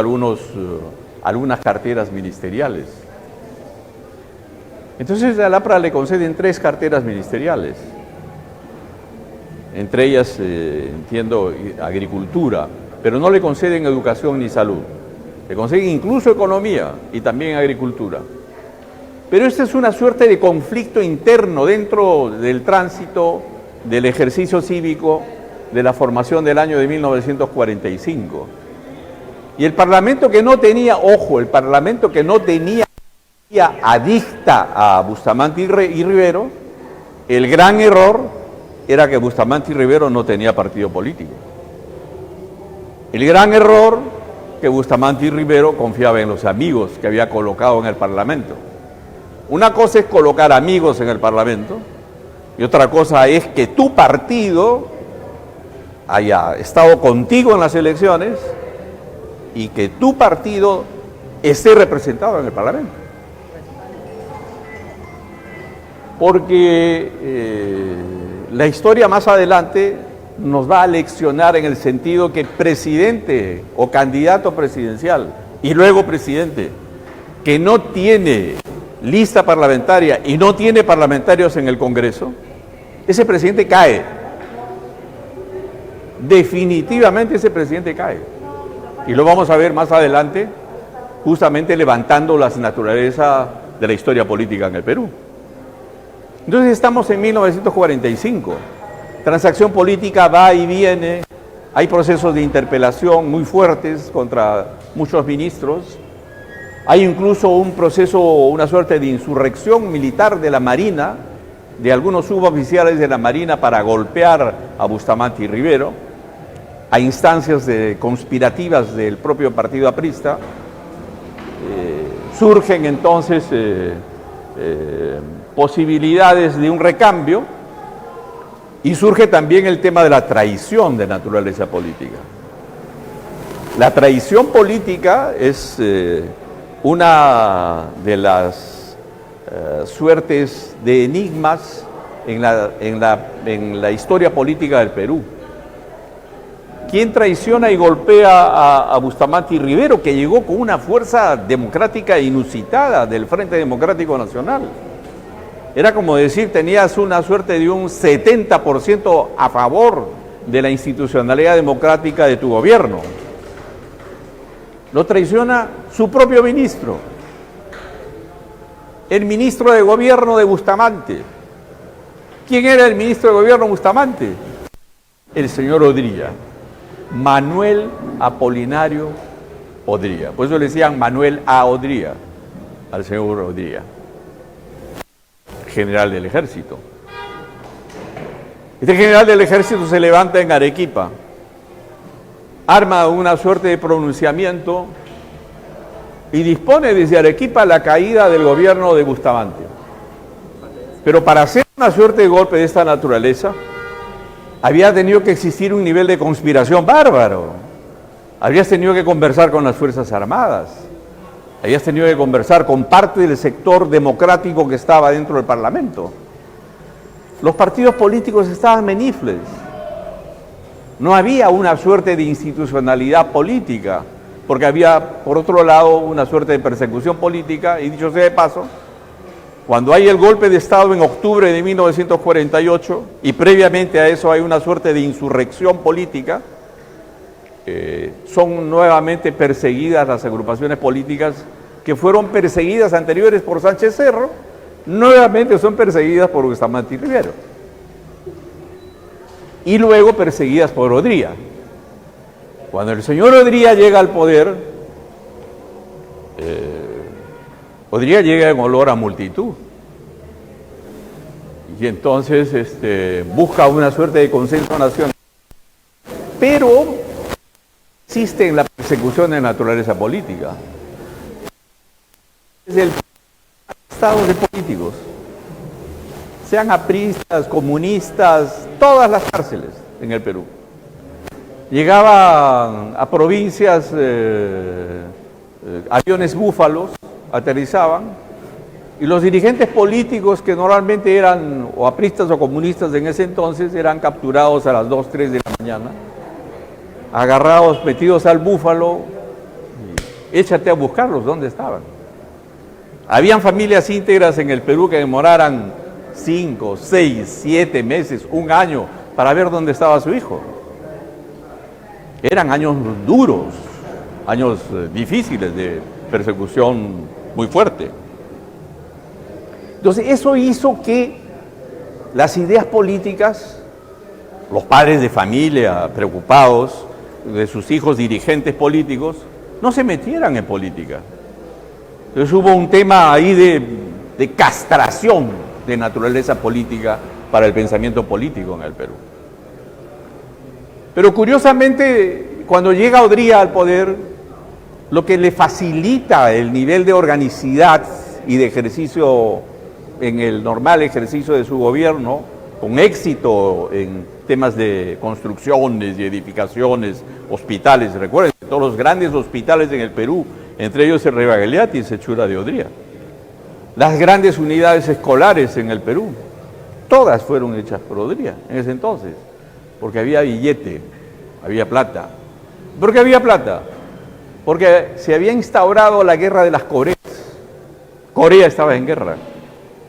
algunas carteras ministeriales. Entonces al APRA le conceden 3 carteras ministeriales, entre ellas, entiendo, agricultura, pero no le conceden educación ni salud, le conceden incluso economía y también agricultura. Pero esta es una suerte de conflicto interno dentro del tránsito del ejercicio cívico de la formación del año de 1945. Y el Parlamento que no tenía, ojo, el Parlamento que no tenía adicta a Bustamante y Rivero, el gran error era que Bustamante y Rivero no tenía partido político. El gran error que Bustamante y Rivero confiaban en los amigos que había colocado en el Parlamento. Una cosa es colocar amigos en el Parlamento y otra cosa es que tu partido haya estado contigo en las elecciones y que tu partido esté representado en el Parlamento. Porque la historia más adelante nos va a leccionar en el sentido que presidente o candidato presidencial y luego presidente que no tiene lista parlamentaria y no tiene parlamentarios en el Congreso, ese presidente cae. Definitivamente ese presidente cae. Y lo vamos a ver más adelante, justamente levantando las naturalezas de la historia política en el Perú. Entonces estamos en 1945. Transacción política va y viene, hay procesos de interpelación muy fuertes contra muchos ministros, hay incluso un proceso, una suerte de insurrección militar de la Marina, de algunos suboficiales de la Marina para golpear a Bustamante y Rivero, a instancias conspirativas del propio partido aprista. Surgen entonces posibilidades de un recambio. Y surge también el tema de la traición de naturaleza política. La traición política es una de las suertes de enigmas en la historia política del Perú. ¿Quién traiciona y golpea a Bustamante y Rivero, que llegó con una fuerza democrática inusitada del Frente Democrático Nacional? Era como decir, tenías una suerte de un 70% a favor de la institucionalidad democrática de tu gobierno. Lo traiciona su propio ministro, el ministro de gobierno de Bustamante. ¿Quién era el ministro de gobierno de Bustamante? El señor Odría, Manuel Apolinario Odría. Por eso le decían Manuel A. Odría, al señor Odría, general del ejército. Este general del ejército se levanta en Arequipa, arma una suerte de pronunciamiento y dispone desde Arequipa la caída del gobierno de Bustamante. Pero para hacer una suerte de golpe de esta naturaleza, había tenido que existir un nivel de conspiración bárbaro. Habías tenido que conversar con las Fuerzas Armadas. Habías tenido que conversar con parte del sector democrático que estaba dentro del Parlamento. Los partidos políticos estaban menifles. No había una suerte de institucionalidad política, porque había, por otro lado, una suerte de persecución política, y dicho sea de paso, cuando hay el golpe de Estado en octubre de 1948, y previamente a eso hay una suerte de insurrección política, son nuevamente perseguidas las agrupaciones políticas que fueron perseguidas anteriores por Sánchez Cerro, nuevamente son perseguidas por Bustamante y Rivero. Y luego perseguidas por Odría. Cuando el señor Odría llega al poder, Odría llega en olor a multitud. Y entonces busca una suerte de consenso nacional. Pero existe en la persecución de naturaleza política. Desde el estado de políticos, sean apristas, comunistas, todas las cárceles en el Perú. Llegaban a provincias, aviones búfalos, aterrizaban, y los dirigentes políticos que normalmente eran o apristas o comunistas en ese entonces eran capturados a las 2, 3 de la mañana, agarrados, metidos al búfalo, y échate a buscarlos, ¿dónde estaban? Habían familias íntegras en el Perú que demoraran 5, 6, 7 meses, un año, para ver dónde estaba su hijo. Eran años duros, años difíciles de persecución muy fuerte. Entonces, eso hizo que las ideas políticas, los padres de familia preocupados de sus hijos dirigentes políticos, no se metieran en política. Entonces hubo un tema ahí de castración de naturaleza política para el pensamiento político en el Perú. Pero curiosamente, cuando llega Odría al poder, lo que le facilita el nivel de organicidad y de ejercicio en el normal ejercicio de su gobierno, con éxito en temas de construcciones y edificaciones, hospitales. Recuerden, todos los grandes hospitales en el Perú, entre ellos el Rebagliati y Sechura de Odría. Las grandes unidades escolares en el Perú, todas fueron hechas por Odría en ese entonces, porque había billete, había plata. ¿Por qué había plata? Porque se había instaurado la guerra de las Coreas. Corea estaba en guerra,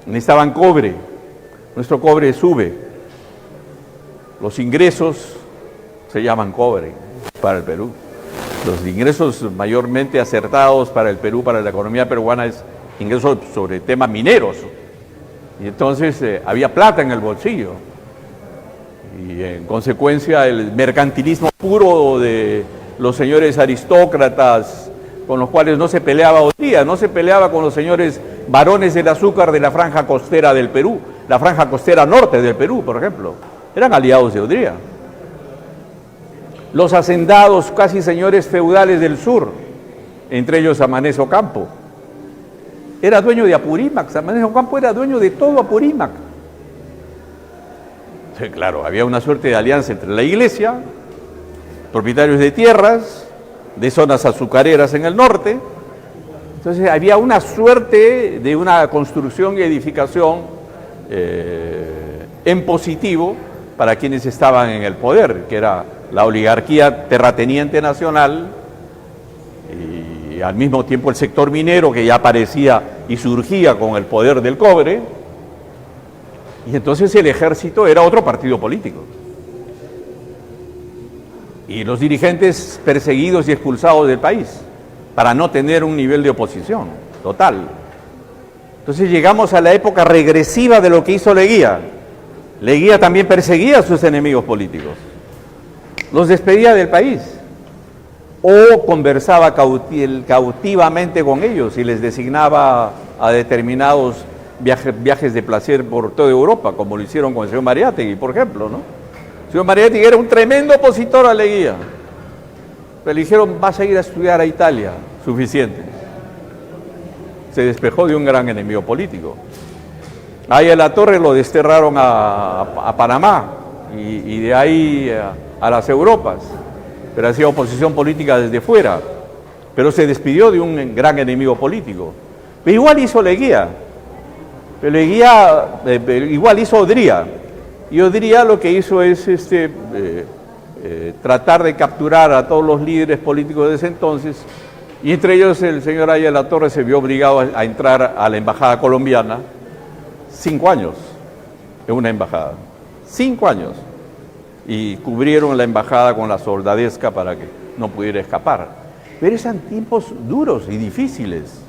necesitaban cobre, nuestro cobre sube, los ingresos se llaman cobre para el Perú. Los ingresos mayormente acertados para el Perú, para la economía peruana, es ingresos sobre temas mineros. Y entonces había plata en el bolsillo. Y en consecuencia el mercantilismo puro de los señores aristócratas, con los cuales no se peleaba hoy día, no se peleaba con los señores varones del azúcar de la franja costera del Perú, la franja costera norte del Perú, por ejemplo. Eran aliados de Odría. Los hacendados, casi señores feudales del sur, entre ellos Amanés Ocampo. Era dueño de Apurímac, Amanés Ocampo era dueño de todo Apurímac. Sí, claro, había una suerte de alianza entre la iglesia, propietarios de tierras, de zonas azucareras en el norte. Entonces había una suerte de una construcción y edificación en positivo para quienes estaban en el poder, que era la oligarquía terrateniente nacional y al mismo tiempo el sector minero, que ya aparecía y surgía con el poder del cobre. Y entonces el ejército era otro partido político. Y los dirigentes perseguidos y expulsados del país para no tener un nivel de oposición total. Entonces llegamos a la época regresiva de lo que hizo Leguía. Leguía también perseguía a sus enemigos políticos, los despedía del país o conversaba cautivamente con ellos y les designaba a determinados viajes de placer por toda Europa, como lo hicieron con el señor Mariátegui, por ejemplo, ¿no? El señor Mariátegui era un tremendo opositor a Leguía, pero le dijeron: vas a ir a estudiar a Italia, suficiente. Se despejó de un gran enemigo político. Ahí a la Torre lo desterraron a Panamá y de ahí a las Europas, pero hacía oposición política desde fuera, pero se despidió de un gran enemigo político. Pero igual hizo Leguía, pero Leguía igual hizo Odría, y Odría lo que hizo es tratar de capturar a todos los líderes políticos de ese entonces, y entre ellos el señor Aya de la Torre se vio obligado a entrar a la embajada colombiana. 5 años en una embajada, 5 años, y cubrieron la embajada con la soldadesca para que no pudiera escapar. Pero eran tiempos duros y difíciles,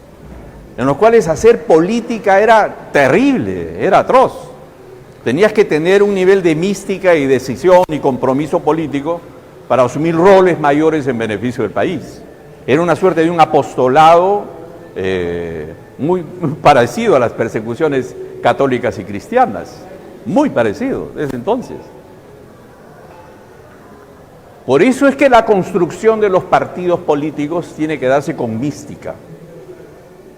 en los cuales hacer política era terrible, era atroz. Tenías que tener un nivel de mística y decisión y compromiso político para asumir roles mayores en beneficio del país. Era una suerte de un apostolado muy parecido a las persecuciones católicas y cristianas, muy parecido desde entonces. Por eso es que la construcción de los partidos políticos tiene que darse con mística.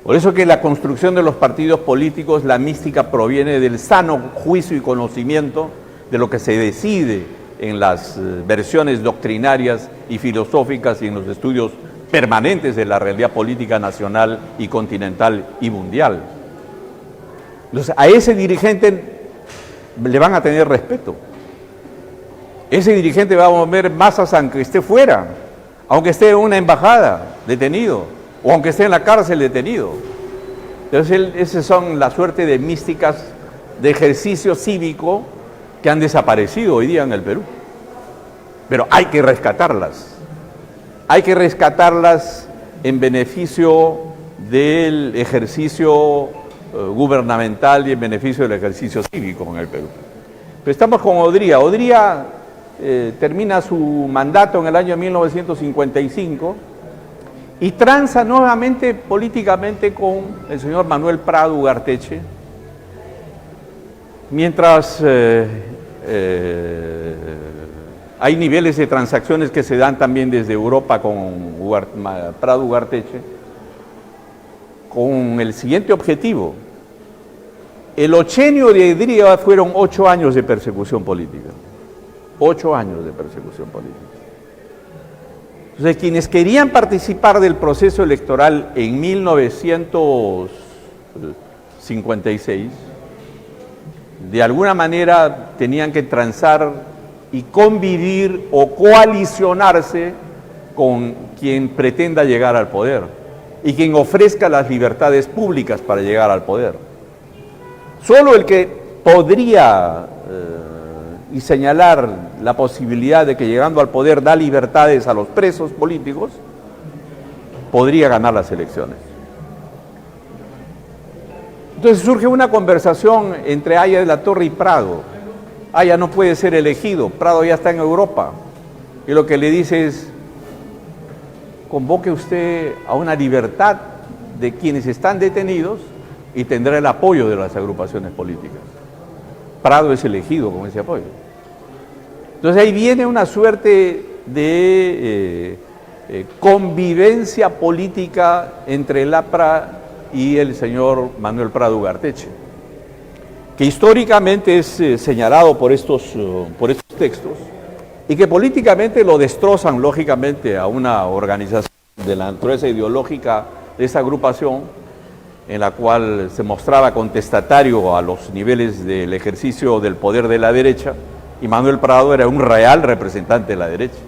Por eso que la construcción de los partidos políticos, la mística proviene del sano juicio y conocimiento de lo que se decide en las versiones doctrinarias y filosóficas y en los estudios permanentes de la realidad política nacional y continental y mundial. Entonces, a ese dirigente le van a tener respeto. Ese dirigente va a mover masas aunque esté fuera, aunque esté en una embajada detenido, o aunque esté en la cárcel detenido. Entonces, esas son la suerte de místicas de ejercicio cívico que han desaparecido hoy día en el Perú. Pero hay que rescatarlas. Hay que rescatarlas en beneficio del ejercicio gubernamental y en beneficio del ejercicio cívico en el Perú. Pero estamos con Odría. Odría termina su mandato en el año 1955 y tranza nuevamente políticamente con el señor Manuel Prado Ugarteche, mientras Hay niveles de transacciones que se dan también desde Europa con Prado Ugarteche, con el siguiente objetivo. El ochenio de Edría fueron 8 años de persecución política. 8 años de persecución política. Entonces, quienes querían participar del proceso electoral en 1956, de alguna manera tenían que transar y convivir o coalicionarse con quien pretenda llegar al poder y quien ofrezca las libertades públicas para llegar al poder. Solo el que podría y señalar la posibilidad de que llegando al poder da libertades a los presos políticos, podría ganar las elecciones. Entonces surge una conversación entre Haya de la Torre y Prado. Haya no puede ser elegido, Prado ya está en Europa. Y lo que le dice es, convoque usted a una libertad de quienes están detenidos y tendrá el apoyo de las agrupaciones políticas. Prado es elegido con ese apoyo. Entonces ahí viene una suerte de convivencia política entre el APRA y el señor Manuel Prado Ugarteche, que históricamente es señalado por estos textos y que políticamente lo destrozan lógicamente a una organización de la naturaleza ideológica de esa agrupación, en la cual se mostraba contestatario a los niveles del ejercicio del poder de la derecha, y Manuel Prado era un real representante de la derecha.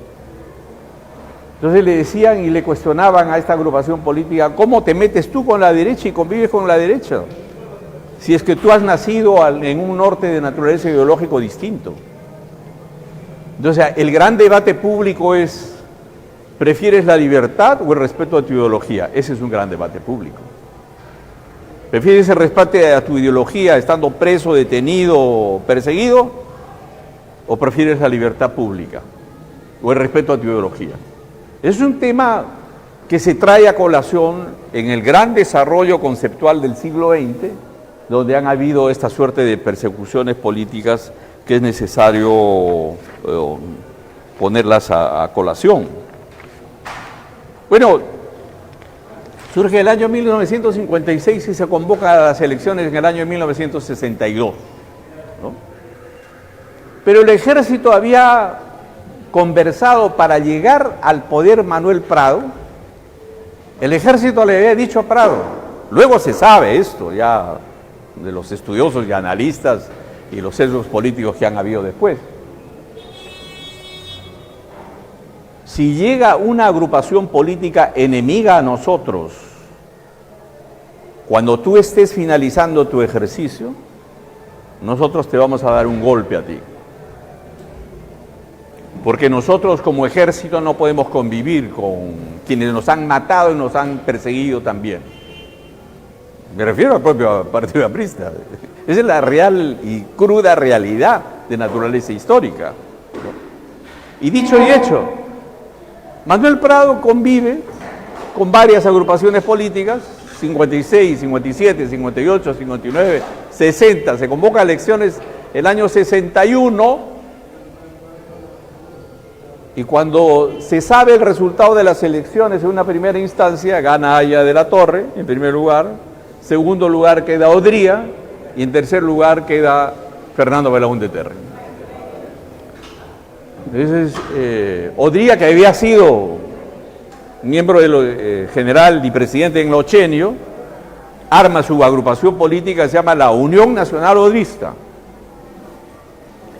Entonces le decían y le cuestionaban a esta agrupación política, ¿cómo te metes tú con la derecha y convives con la derecha? Si es que tú has nacido en un norte de naturaleza ideológico distinto. Entonces, el gran debate público es, ¿prefieres la libertad o el respeto a tu ideología? Ese es un gran debate público. ¿Prefieres el respeto a tu ideología estando preso, detenido, perseguido? ¿O prefieres la libertad pública o el respeto a tu ideología? Es un tema que se trae a colación en el gran desarrollo conceptual del siglo XX, donde han habido esta suerte de persecuciones políticas que es necesario ponerlas a colación. Bueno, surge el año 1956 y se convoca a las elecciones en el año 1962, ¿no? Pero el ejército había conversado para llegar al poder Manuel Prado. El ejército le había dicho a Prado, luego se sabe esto ya de los estudiosos y analistas y los sesgos políticos que han habido después. Si llega una agrupación política enemiga a nosotros, cuando tú estés finalizando tu ejercicio, nosotros te vamos a dar un golpe a ti. Porque nosotros como ejército no podemos convivir con quienes nos han matado y nos han perseguido también. Me refiero al propio Partido Aprista. Esa es la real y cruda realidad de naturaleza histórica. Y dicho y hecho, Manuel Prado convive con varias agrupaciones políticas, 56, 57, 58, 59, 60, se convoca a elecciones el año 61, y cuando se sabe el resultado de las elecciones en una primera instancia, gana Haya de la Torre, en primer lugar, segundo lugar queda Odría, y en tercer lugar queda Fernando Belaúnde Terry. Entonces, Odría, que había sido miembro general y presidente en el ochenio, arma su agrupación política, se llama la Unión Nacional Odrista.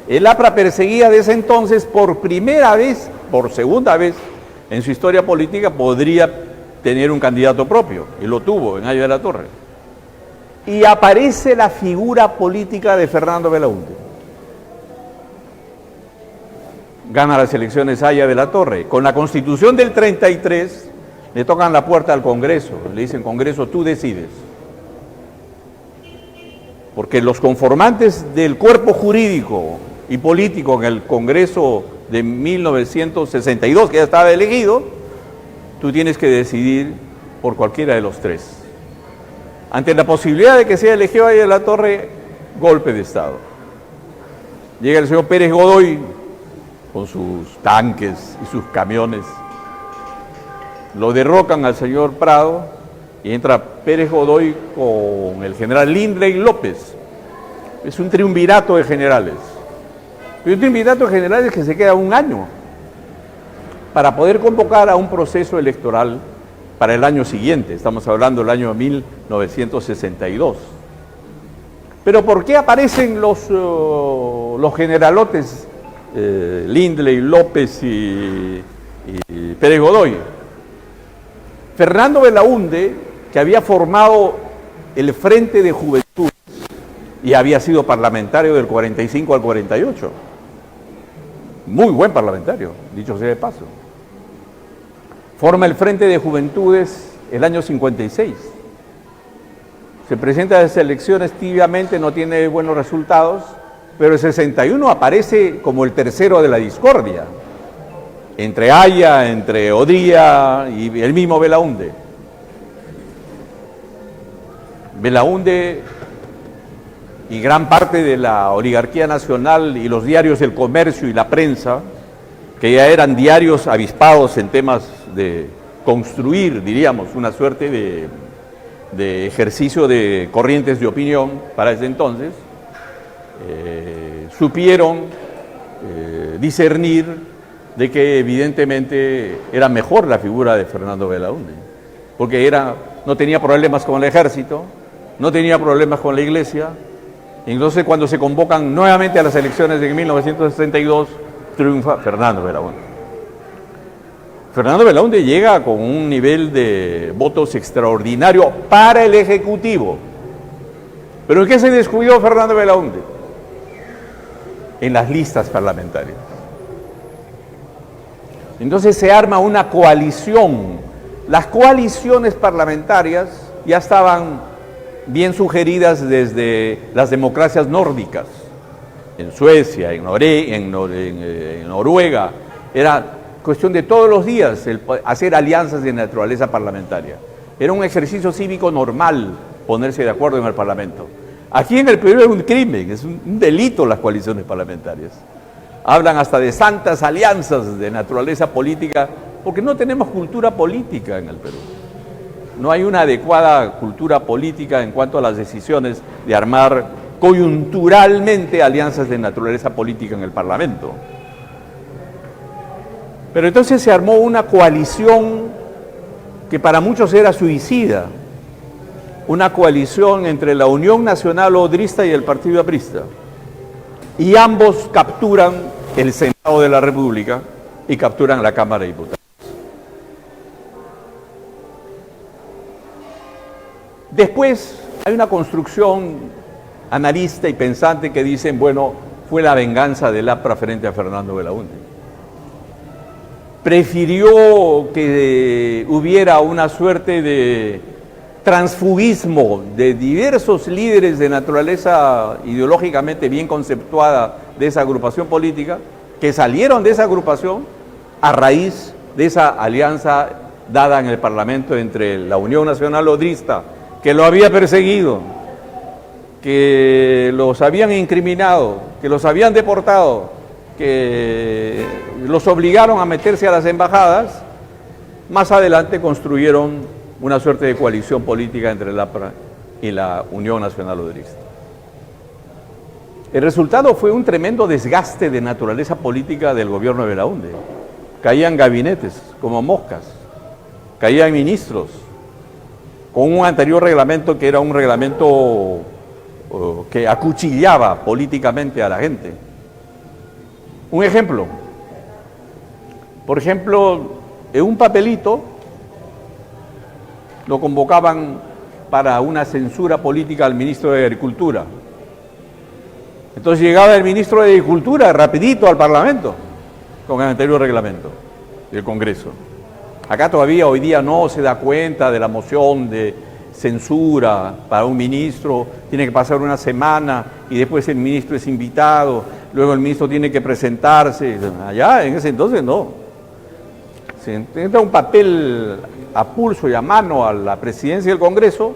El APRA perseguía desde entonces por primera vez, por segunda vez en su historia política, podría tener un candidato propio, y lo tuvo en Haya de la Torre. Y aparece la figura política de Fernando Belaúnde. Gana las elecciones Haya de la Torre. Con la Constitución del 33 le tocan la puerta al Congreso, le dicen, Congreso, tú decides. Porque los conformantes del cuerpo jurídico y político en el Congreso de 1962, que ya estaba elegido, tú tienes que decidir por cualquiera de los tres. Ante la posibilidad de que sea elegido Haya de la Torre, golpe de Estado. Llega el señor Pérez Godoy con sus tanques y sus camiones. Lo derrocan al señor Prado y entra Pérez Godoy con el general Lindley López. Es un triunvirato de generales. Y un triunvirato de generales que se queda un año para poder convocar a un proceso electoral para el año siguiente. Estamos hablando del año 1962. Pero ¿por qué aparecen los generalotes Lindley, López y Pérez Godoy? Fernando Belaúnde, que había formado el Frente de Juventudes y había sido parlamentario del 45 al 48. Muy buen parlamentario, dicho sea de paso. Forma el Frente de Juventudes el año 56. Se presenta a las elecciones tibiamente, no tiene buenos resultados, pero el 61 aparece como el tercero de la discordia, entre Haya, entre Odría y el mismo Belaúnde. Belaúnde y gran parte de la oligarquía nacional y los diarios del comercio y la prensa, que ya eran diarios avispados en temas de construir, diríamos, una suerte de ejercicio de corrientes de opinión para ese entonces, supieron discernir de que evidentemente era mejor la figura de Fernando Belaúnde, porque no tenía problemas con el ejército, no tenía problemas con la iglesia. Entonces, cuando se convocan nuevamente a las elecciones de 1962, triunfa Fernando Belaúnde. Fernando Belaúnde llega con un nivel de votos extraordinario para el Ejecutivo. ¿Pero en qué se descuidó Fernando Belaúnde? En las listas parlamentarias. Entonces se arma una coalición. Las coaliciones parlamentarias ya estaban bien sugeridas desde las democracias nórdicas, en Suecia, en Noruega. Era cuestión de todos los días hacer alianzas de naturaleza parlamentaria. Era un ejercicio cívico normal ponerse de acuerdo en el Parlamento. Aquí en el Perú es un crimen, es un delito las coaliciones parlamentarias. Hablan hasta de santas alianzas de naturaleza política, porque no tenemos cultura política en el Perú. No hay una adecuada cultura política en cuanto a las decisiones de armar coyunturalmente alianzas de naturaleza política en el Parlamento. Pero entonces se armó una coalición que para muchos era suicida, una coalición entre la Unión Nacional Odrista y el Partido Aprista. Y ambos capturan el Senado de la República y capturan la Cámara de Diputados. Después hay una construcción analista y pensante que dicen, bueno, fue la venganza del APRA frente a Fernando Belaúnde. Prefirió que hubiera una suerte de transfugismo de diversos líderes de naturaleza ideológicamente bien conceptuada de esa agrupación política, que salieron de esa agrupación a raíz de esa alianza dada en el Parlamento entre la Unión Nacional Odrista, que lo había perseguido, que los habían incriminado, que los habían deportado, que los obligaron a meterse a las embajadas. Más adelante construyeron una suerte de coalición política entre el APRA y la Unión Nacional Odrista. El resultado fue un tremendo desgaste de naturaleza política del gobierno de Belaúnde. Caían gabinetes como moscas, caían ministros, con un anterior reglamento que era un reglamento que acuchillaba políticamente a la gente. Un ejemplo, por ejemplo, en un papelito lo convocaban para una censura política al ministro de Agricultura. Entonces llegaba el ministro de Agricultura rapidito al Parlamento con el anterior reglamento del Congreso. Acá todavía hoy día no se da cuenta de la moción de censura para un ministro, tiene que pasar una semana y después el ministro es invitado, luego el ministro tiene que presentarse. Allá en ese entonces no. Se entra un papel a pulso y a mano a la presidencia del Congreso,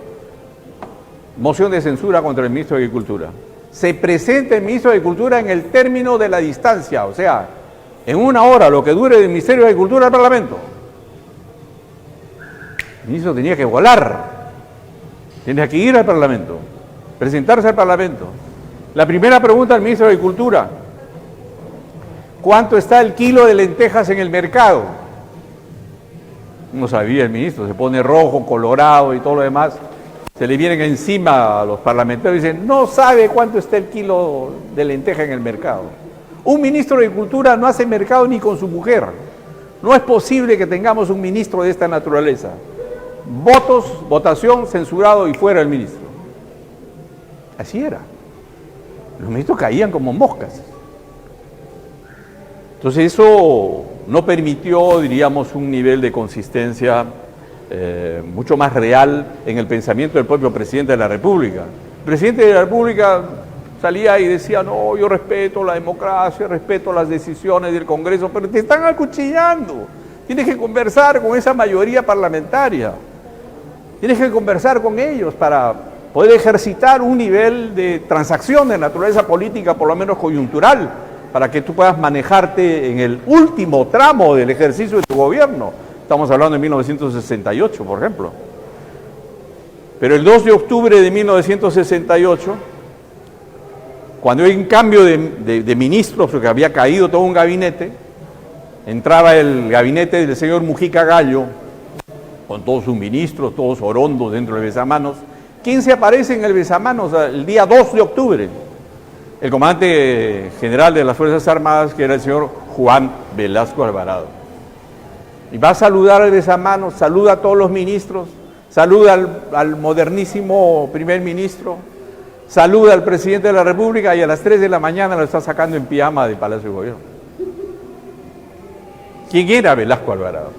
moción de censura contra el ministro de Agricultura. Se presenta el ministro de Agricultura en el término de la distancia, o sea, en 1 hora, lo que dure del Ministerio de Agricultura al Parlamento. El ministro tenía que volar, tenía que ir al Parlamento, presentarse al Parlamento. La primera pregunta al ministro de Agricultura: ¿cuánto está el kilo de lentejas en el mercado? No sabía el ministro, se pone rojo, colorado y todo lo demás. Se le vienen encima a los parlamentarios y dicen: no sabe cuánto está el kilo de lenteja en el mercado. Un ministro de Agricultura no hace mercado ni con su mujer. No es posible que tengamos un ministro de esta naturaleza. Votos, votación, censurado y fuera el ministro. Así era. Los ministros caían como moscas. Entonces eso no permitió, diríamos, un nivel de consistencia mucho más real en el pensamiento del propio presidente de la República. El presidente de la República salía y decía: no, yo respeto la democracia, respeto las decisiones del Congreso, pero te están acuchillando. Tienes que conversar con esa mayoría parlamentaria. Tienes que conversar con ellos para poder ejercitar un nivel de transacción de naturaleza política, por lo menos coyuntural, para que tú puedas manejarte en el último tramo del ejercicio de tu gobierno. Estamos hablando de 1968, por ejemplo. Pero el 2 de octubre de 1968, cuando hay un cambio de ministros, porque había caído todo un gabinete, entraba el gabinete del señor Mujica Gallo, con todos sus ministros, todos orondos dentro del besamanos. ¿Quién se aparece en el besamanos el día 2 de octubre? El comandante general de las Fuerzas Armadas, que era el señor Juan Velasco Alvarado. Y va a saludar al besamanos, saluda a todos los ministros, saluda al modernísimo primer ministro, saluda al presidente de la República, y a las 3 de la mañana lo está sacando en pijama del Palacio de Gobierno. ¿Quién era Velasco Alvarado?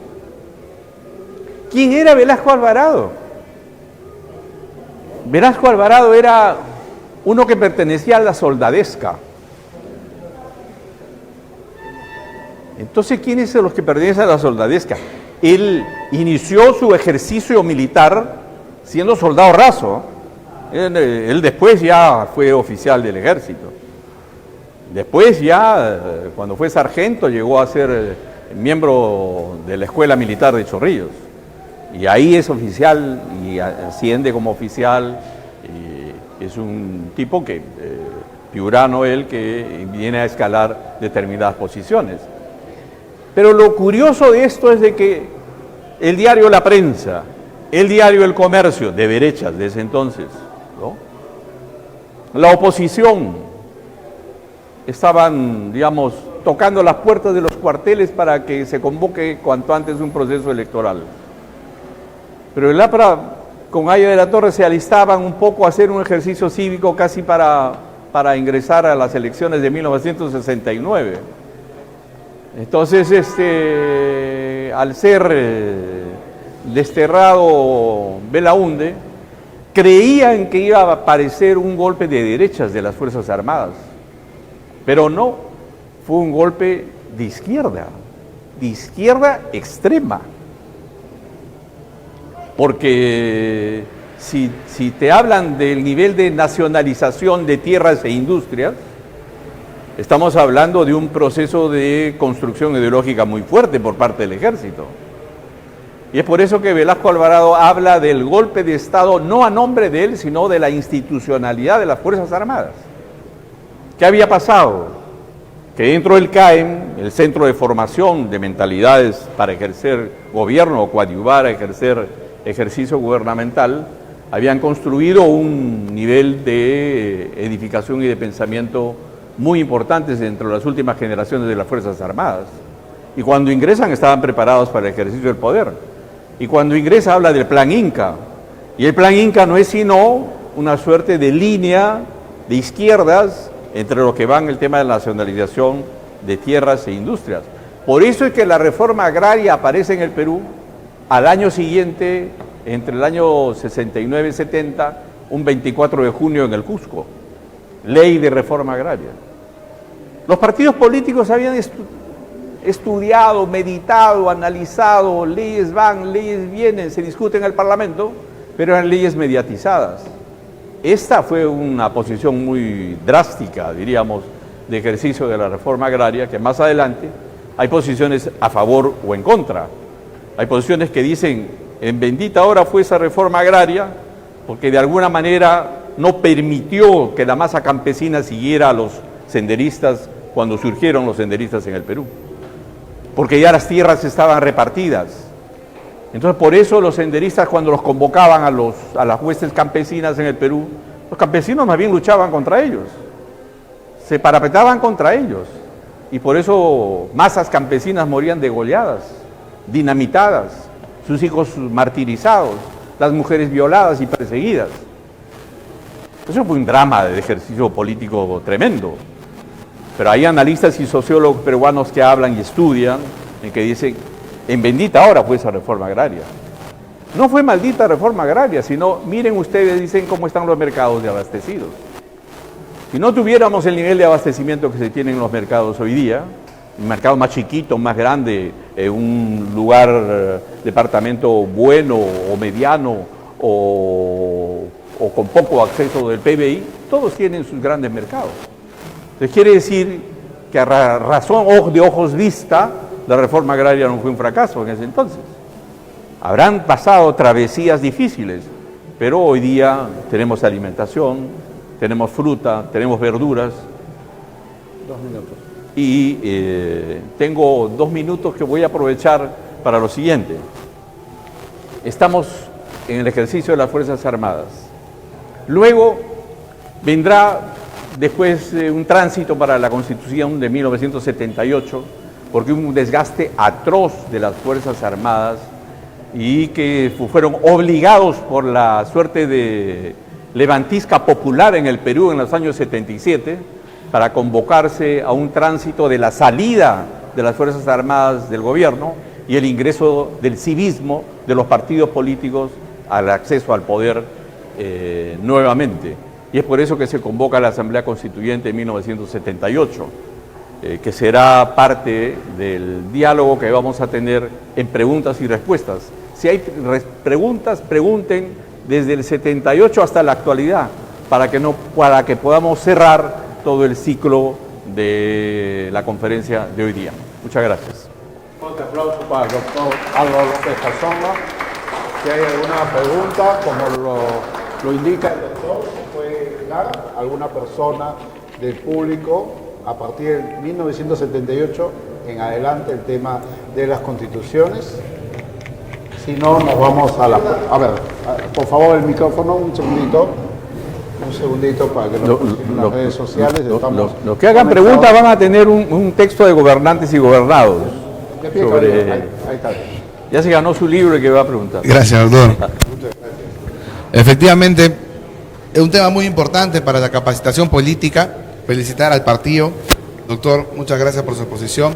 ¿Quién era Velasco Alvarado? Velasco Alvarado era uno que pertenecía a la soldadesca. Entonces, ¿quiénes son los que pertenecen a la soldadesca? Él inició su ejercicio militar siendo soldado raso. Él después ya fue oficial del ejército. Después ya, cuando fue sargento, llegó a ser miembro de la Escuela Militar de Chorrillos. Y ahí es oficial y asciende como oficial. Y es un tipo que, piurano él, que viene a escalar determinadas posiciones. Pero lo curioso de esto es de que el diario La Prensa, el diario El Comercio, de derechas de ese entonces, ¿no?, la oposición, estaban, digamos, tocando las puertas de los cuarteles para que se convoque cuanto antes un proceso electoral. Pero el APRA con Aya de la Torre se alistaban un poco a hacer un ejercicio cívico casi para ingresar a las elecciones de 1969. Entonces, al ser desterrado Belaúnde, creían que iba a aparecer un golpe de derechas de las Fuerzas Armadas, pero no, fue un golpe de izquierda extrema. Porque si te hablan del nivel de nacionalización de tierras e industrias, estamos hablando de un proceso de construcción ideológica muy fuerte por parte del ejército. Y es por eso que Velasco Alvarado habla del golpe de Estado, no a nombre de él, sino de la institucionalidad de las Fuerzas Armadas. ¿Qué había pasado? Que dentro del CAEM, el Centro de Formación de Mentalidades para ejercer gobierno o coadyuvar a ejercer ejercicio gubernamental, habían construido un nivel de edificación y de pensamiento muy importantes entre las últimas generaciones de las Fuerzas Armadas. Y cuando ingresan estaban preparados para el ejercicio del poder. Y cuando ingresa habla del Plan Inca. Y el Plan Inca no es sino una suerte de línea de izquierdas entre lo que van el tema de la nacionalización de tierras e industrias. Por eso es que la reforma agraria aparece en el Perú al año siguiente, entre el año 69 y 70, un 24 de junio en el Cusco. Ley de reforma agraria. Los partidos políticos habían estudiado, meditado, analizado, leyes van, leyes vienen, se discuten en el Parlamento, pero eran leyes mediatizadas. Esta fue una posición muy drástica, diríamos, de ejercicio de la reforma agraria, que más adelante Hay posiciones a favor o en contra. Hay posiciones que dicen, en bendita hora fue esa reforma agraria, porque de alguna manera no permitió que la masa campesina siguiera a los senderistas cuando surgieron los senderistas en el Perú, porque ya las tierras estaban repartidas. Entonces, por eso los senderistas, cuando los convocaban a las huestes campesinas en el Perú, los campesinos más bien luchaban contra ellos, se parapetaban contra ellos, y por eso masas campesinas morían degolladas, dinamitadas, sus hijos martirizados, las mujeres violadas y perseguidas. Eso fue un drama de ejercicio político tremendo. Pero hay analistas y sociólogos peruanos que hablan y estudian, en que dicen, en bendita hora fue esa reforma agraria. No fue maldita reforma agraria, sino, miren ustedes, dicen cómo están los mercados de abastecidos. Si no tuviéramos el nivel de abastecimiento que se tiene en los mercados hoy día, un mercado más chiquito, más grande, un lugar, departamento bueno o mediano o con poco acceso del PBI, todos tienen sus grandes mercados. Entonces quiere decir que a razón de ojos vista, la reforma agraria no fue un fracaso en ese entonces. Habrán pasado travesías difíciles, pero hoy día tenemos alimentación, tenemos fruta, tenemos verduras. 2 minutos. Y tengo 2 minutos que voy a aprovechar para lo siguiente. Estamos en el ejercicio de las Fuerzas Armadas. Luego vendrá después un tránsito para la Constitución de 1978, porque hubo un desgaste atroz de las Fuerzas Armadas y que fueron obligados por la suerte de levantisca popular en el Perú en los años 77 para convocarse a un tránsito de la salida de las Fuerzas Armadas del gobierno y el ingreso del civismo de los partidos políticos al acceso al poder nuevamente. Y es por eso que se convoca la Asamblea Constituyente en 1978, que será parte del diálogo que vamos a tener en preguntas y respuestas. Si hay preguntas, pregunten desde el 78 hasta la actualidad, para que podamos cerrar todo el ciclo de la conferencia de hoy día. Muchas gracias. Un aplauso para el doctor Álvaro López Casonga. Si hay alguna pregunta, como lo indica el doctor, se puede dar a alguna persona del público a partir de 1978 en adelante el tema de las constituciones. Si no, nos vamos a la... A ver, por favor, el micrófono, un segundito para que en las redes sociales estamos... Los que hagan preguntas van a tener un texto de gobernantes y gobernados. Sobre... Ahí está. Ya se ganó su libro y que va a preguntar. Gracias, doctor. Muchas gracias. Efectivamente, es un tema muy importante para la capacitación política. Felicitar al partido. Doctor, muchas gracias por su exposición.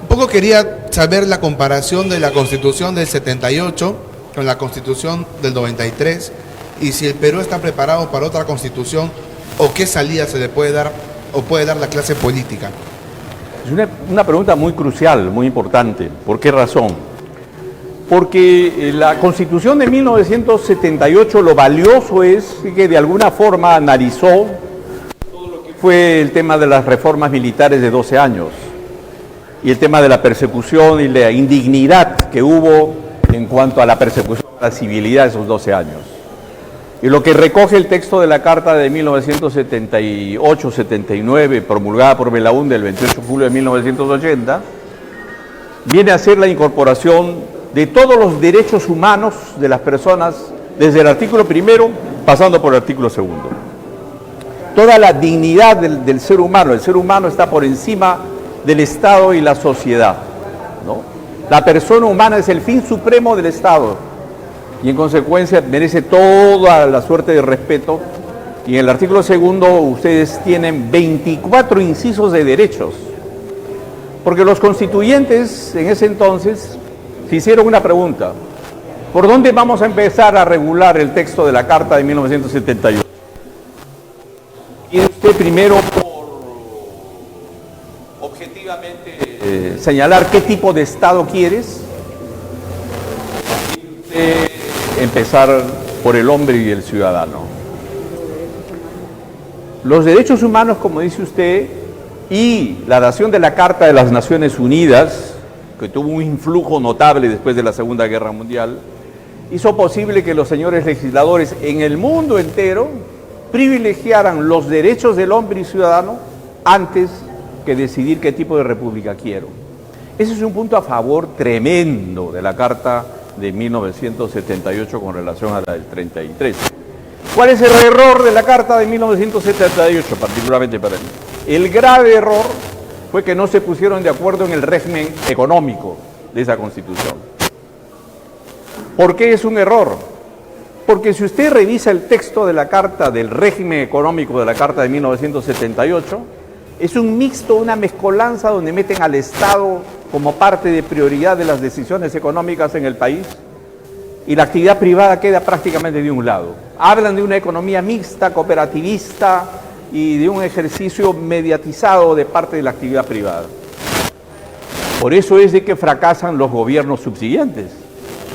Un poco quería saber la comparación de la Constitución del 78 con la Constitución del 93 y si el Perú está preparado para otra Constitución o qué salida se le puede dar o puede dar la clase política. Es una pregunta muy crucial, muy importante. ¿Por qué razón? Porque la Constitución de 1978 lo valioso es que de alguna forma analizó todo lo que fue el tema de las reformas militares de 12 años y el tema de la persecución y la indignidad que hubo en cuanto a la persecución de la civilidad de esos 12 años. Y lo que recoge el texto de la Carta de 1978-79, promulgada por Belaúnde el 28 de julio de 1980, viene a ser la incorporación de todos los derechos humanos de las personas, desde el artículo primero, pasando por el artículo segundo. Toda la dignidad del ser humano, el ser humano está por encima del Estado y la sociedad, ¿no? La persona humana es el fin supremo del Estado y en consecuencia merece toda la suerte de respeto. Y en el artículo segundo ustedes tienen 24 incisos de derechos, porque los constituyentes en ese entonces se hicieron una pregunta: ¿por dónde vamos a empezar a regular el texto de la Carta de 1978? Y usted primero por objetivamente señalar qué tipo de Estado quieres, y usted empezar por el hombre y el ciudadano. Los derechos humanos, como dice usted, y la dación de la Carta de las Naciones Unidas, que tuvo un influjo notable después de la Segunda Guerra Mundial, hizo posible que los señores legisladores en el mundo entero privilegiaran los derechos del hombre y ciudadano antes que decidir qué tipo de república quiero. Ese es un punto a favor tremendo de la Carta de 1978 con relación a la del 33. ¿Cuál es el error de la Carta de 1978, particularmente para mí? El grave error fue que no se pusieron de acuerdo en el régimen económico de esa Constitución. ¿Por qué es un error? Porque si usted revisa el texto de la Carta, del régimen económico de la Carta de 1978, es un mixto, una mezcolanza donde meten al Estado como parte de prioridad de las decisiones económicas en el país y la actividad privada queda prácticamente de un lado. Hablan de una economía mixta, cooperativista y de un ejercicio mediatizado de parte de la actividad privada. Por eso es de que fracasan los gobiernos subsiguientes.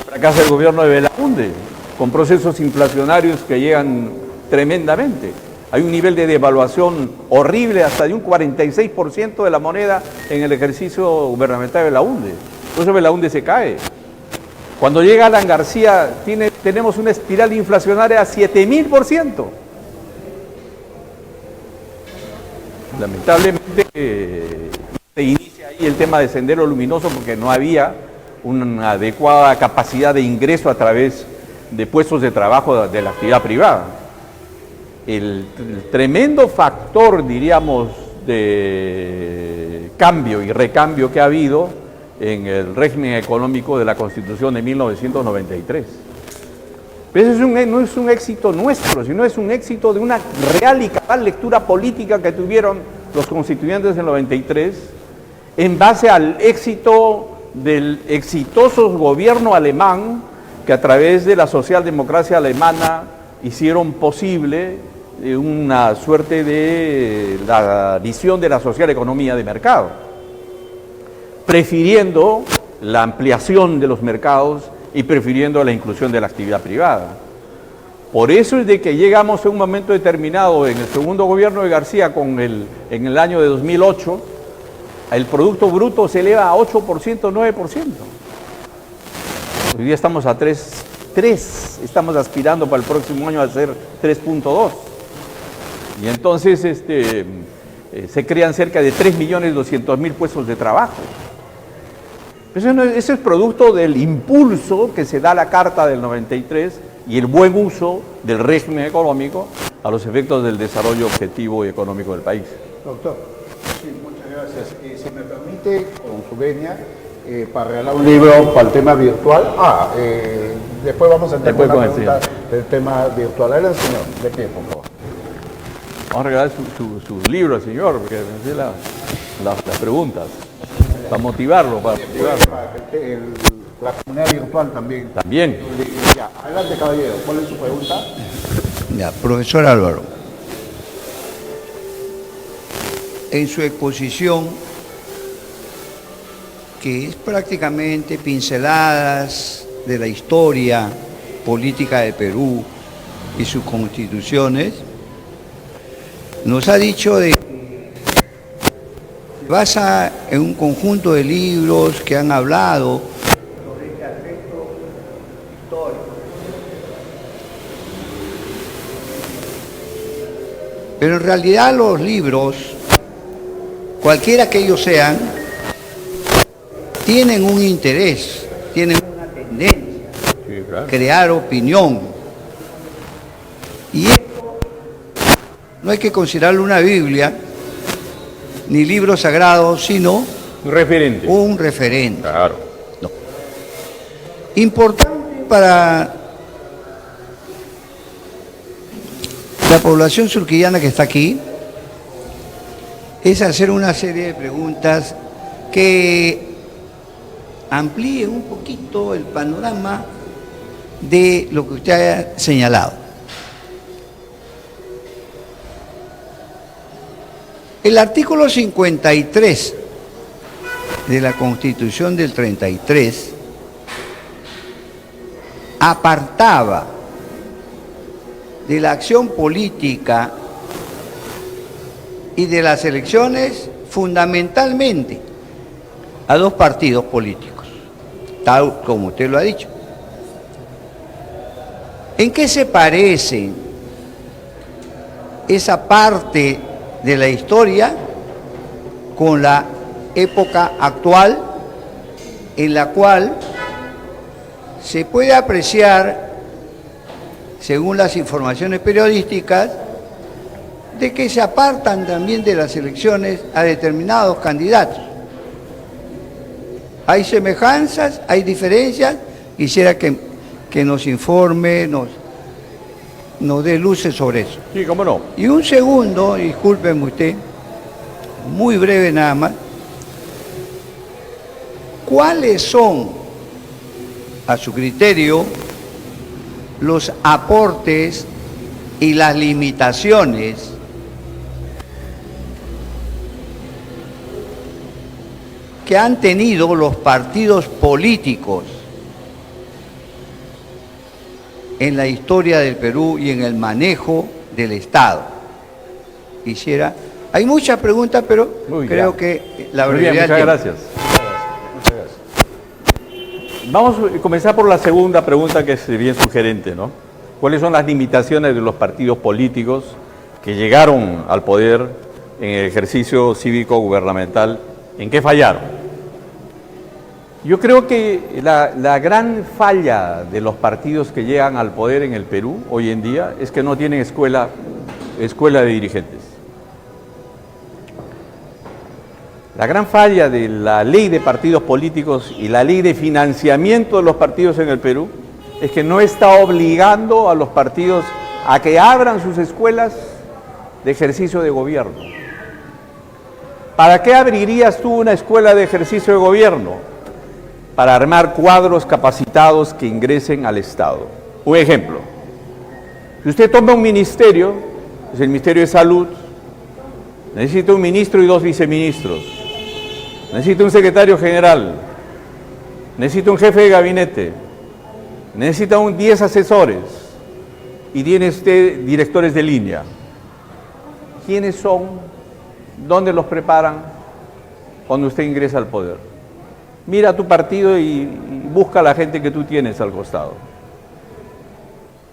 Fracasa el gobierno de Belaúnde, con procesos inflacionarios que llegan tremendamente. Hay un nivel de devaluación horrible, hasta de un 46% de la moneda en el ejercicio gubernamental de Belaúnde. Por eso Belaúnde se cae. Cuando llega Alan García, tenemos una espiral inflacionaria a 7000%. Lamentablemente se inicia ahí el tema de Sendero Luminoso porque no había una adecuada capacidad de ingreso a través de puestos de trabajo de la actividad privada. El tremendo factor, diríamos, de cambio y recambio que ha habido en el régimen económico de la Constitución de 1993. Pero eso no es un éxito nuestro, sino es un éxito de una real y cabal lectura política que tuvieron los constituyentes del 93 en base al éxito del exitoso gobierno alemán que a través de la socialdemocracia alemana hicieron posible una suerte de la visión de la social economía de mercado, prefiriendo la ampliación de los mercados y prefiriendo la inclusión de la actividad privada. Por eso es de que llegamos a un momento determinado en el segundo gobierno de García, en el año de 2008, el Producto Bruto se eleva a 8%, 9%. Hoy día estamos a 3, estamos aspirando para el próximo año a ser 3.2. Y entonces se crean cerca de 3.200.000 puestos de trabajo. Eso es producto del impulso que se da a la Carta del 93 y el buen uso del régimen económico a los efectos del desarrollo objetivo y económico del país. Doctor, sí, muchas gracias. Si me permite, con su venia, para regalar un libro para el tema virtual. Después vamos a entrar con la pregunta del tema virtual. Adelante, señor, de pie, por favor. Vamos a regalar su libro, señor, porque me hace las preguntas. Para motivarlo, Para la comunidad virtual también. También. Ya, adelante, caballero. ¿Cuál es su pregunta? Ya, profesor Álvaro. En su exposición, que es prácticamente pinceladas de la historia política de Perú y sus constituciones, nos ha dicho de que se basa en un conjunto de libros que han hablado sobre este aspecto histórico. Pero en realidad los libros, cualquiera que ellos sean, tienen un interés, tienen una tendencia, Sí, claro. crear opinión. Y esto no hay que considerarlo una Biblia, ni libro sagrado, sino Un referente. un referente. Claro. No. Importante para la población surquillana que está aquí es hacer una serie de preguntas que amplíen un poquito el panorama de lo que usted ha señalado. El artículo 53 de la Constitución del 33 apartaba de la acción política y de las elecciones fundamentalmente a dos partidos políticos, tal como usted lo ha dicho. ¿En qué se parecen esa parte de la historia con la época actual, en la cual se puede apreciar, según las informaciones periodísticas, de que se apartan también de las elecciones a determinados candidatos? ¿Hay semejanzas? ¿Hay diferencias? Quisiera que nos informe, nos dé luces sobre eso. Sí, cómo no. Y un segundo, discúlpeme usted, muy breve nada más, ¿cuáles son, a su criterio, los aportes y las limitaciones que han tenido los partidos políticos en la historia del Perú y en el manejo del Estado? Hay muchas preguntas, pero creo que la brevedad... Muchas gracias. Vamos a comenzar por la segunda pregunta, que es bien sugerente, ¿no? ¿Cuáles son las limitaciones de los partidos políticos que llegaron al poder en el ejercicio cívico gubernamental? ¿En qué fallaron? Yo creo que la gran falla de los partidos que llegan al poder en el Perú hoy en día es que no tienen escuela de dirigentes. La gran falla de la ley de partidos políticos y la ley de financiamiento de los partidos en el Perú es que no está obligando a los partidos a que abran sus escuelas de ejercicio de gobierno. ¿Para qué abrirías tú una escuela de ejercicio de gobierno? Para armar cuadros capacitados que ingresen al Estado. Un ejemplo, si usted toma un ministerio, es el Ministerio de Salud, necesita un ministro y 2 viceministros, necesita un secretario general, necesita un jefe de gabinete, necesita 10 asesores y tiene usted directores de línea. ¿Quiénes son? ¿Dónde los preparan cuando usted ingresa al poder? Mira a tu partido y busca a la gente que tú tienes al costado.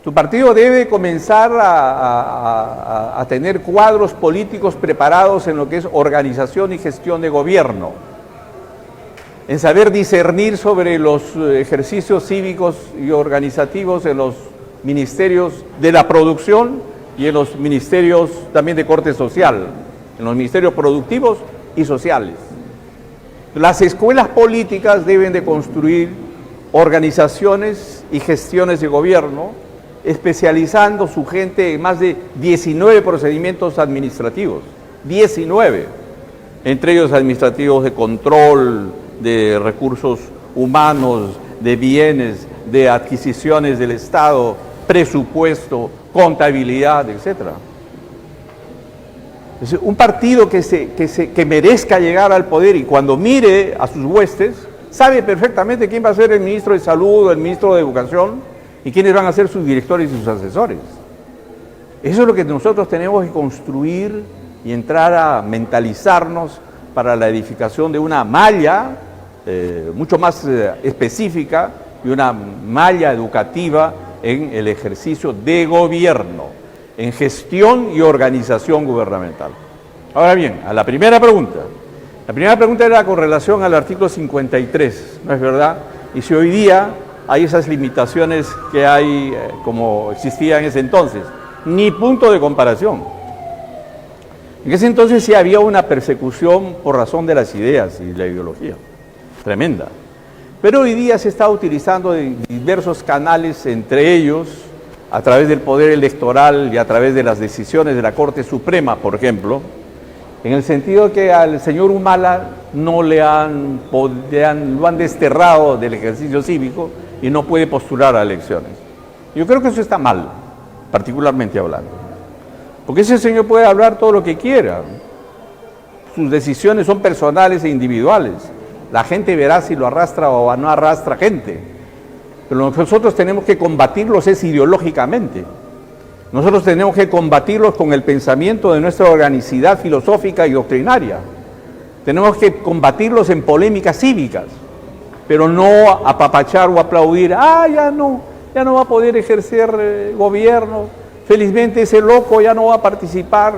Tu partido debe comenzar a tener cuadros políticos preparados en lo que es organización y gestión de gobierno, en saber discernir sobre los ejercicios cívicos y organizativos en los ministerios de la producción y en los ministerios también de corte social, en los ministerios productivos y sociales. Las escuelas políticas deben de construir organizaciones y gestiones de gobierno, especializando su gente en más de 19 procedimientos administrativos, 19, entre ellos administrativos de control, de recursos humanos, de bienes, de adquisiciones del Estado, presupuesto, contabilidad, etcétera. Un partido que merezca llegar al poder y cuando mire a sus huestes, sabe perfectamente quién va a ser el ministro de Salud o el ministro de Educación y quiénes van a ser sus directores y sus asesores. Eso es lo que nosotros tenemos que construir y entrar a mentalizarnos para la edificación de una malla mucho más específica y una malla educativa en el ejercicio de gobierno, en gestión y organización gubernamental. Ahora bien, a la primera pregunta. La primera pregunta era con relación al artículo 53, ¿no es verdad? Y si hoy día hay esas limitaciones que hay, como existía en ese entonces, ni punto de comparación. En ese entonces sí había una persecución por razón de las ideas y la ideología, tremenda. Pero hoy día se está utilizando diversos canales, entre ellos a través del poder electoral y a través de las decisiones de la Corte Suprema, por ejemplo, en el sentido que al señor Humala lo han desterrado del ejercicio cívico y no puede postular a elecciones. Yo creo que eso está mal, particularmente hablando, porque ese señor puede hablar todo lo que quiera, sus decisiones son personales e individuales, la gente verá si lo arrastra o no arrastra gente. Pero nosotros tenemos que combatirlos ideológicamente. Nosotros tenemos que combatirlos con el pensamiento de nuestra organicidad filosófica y doctrinaria. Tenemos que combatirlos en polémicas cívicas, pero no apapachar o aplaudir. Ya no va a poder ejercer gobierno. Felizmente ese loco ya no va a participar.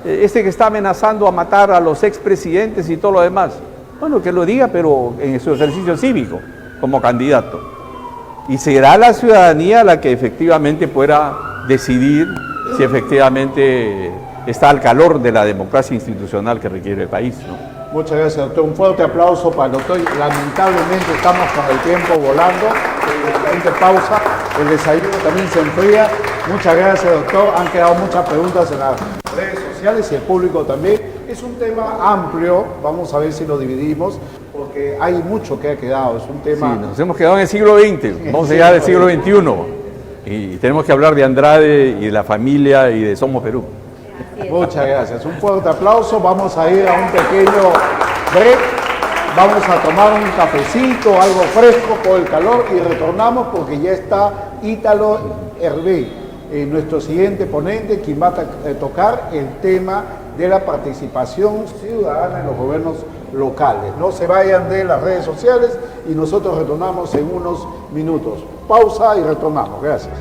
Este que está amenazando a matar a los expresidentes y todo lo demás. Bueno, que lo diga, pero en su ejercicio cívico, como candidato. Y será la ciudadanía la que efectivamente pueda decidir si efectivamente está al calor de la democracia institucional que requiere el país, ¿no? Muchas gracias, doctor. Un fuerte aplauso para el doctor. Lamentablemente estamos con el tiempo volando. La gente pausa, el desayuno también se enfría. Muchas gracias, doctor. Han quedado muchas preguntas en las redes sociales y el público también. Es un tema amplio, vamos a ver si lo dividimos, porque hay mucho que ha quedado. Es un tema... Sí, nos hemos quedado en el siglo XX, vamos a llegar al siglo XXI. Y tenemos que hablar de Andrade y de la familia y de Somos Perú. Muchas gracias. Un fuerte aplauso. Vamos a ir a un pequeño break. Vamos a tomar un cafecito, algo fresco por el calor y retornamos porque ya está Ítalo Hervé, nuestro siguiente ponente, quien va a tocar el tema de la participación ciudadana en los gobiernos locales. No se vayan de las redes sociales y nosotros retornamos en unos minutos. Pausa y retornamos. Gracias.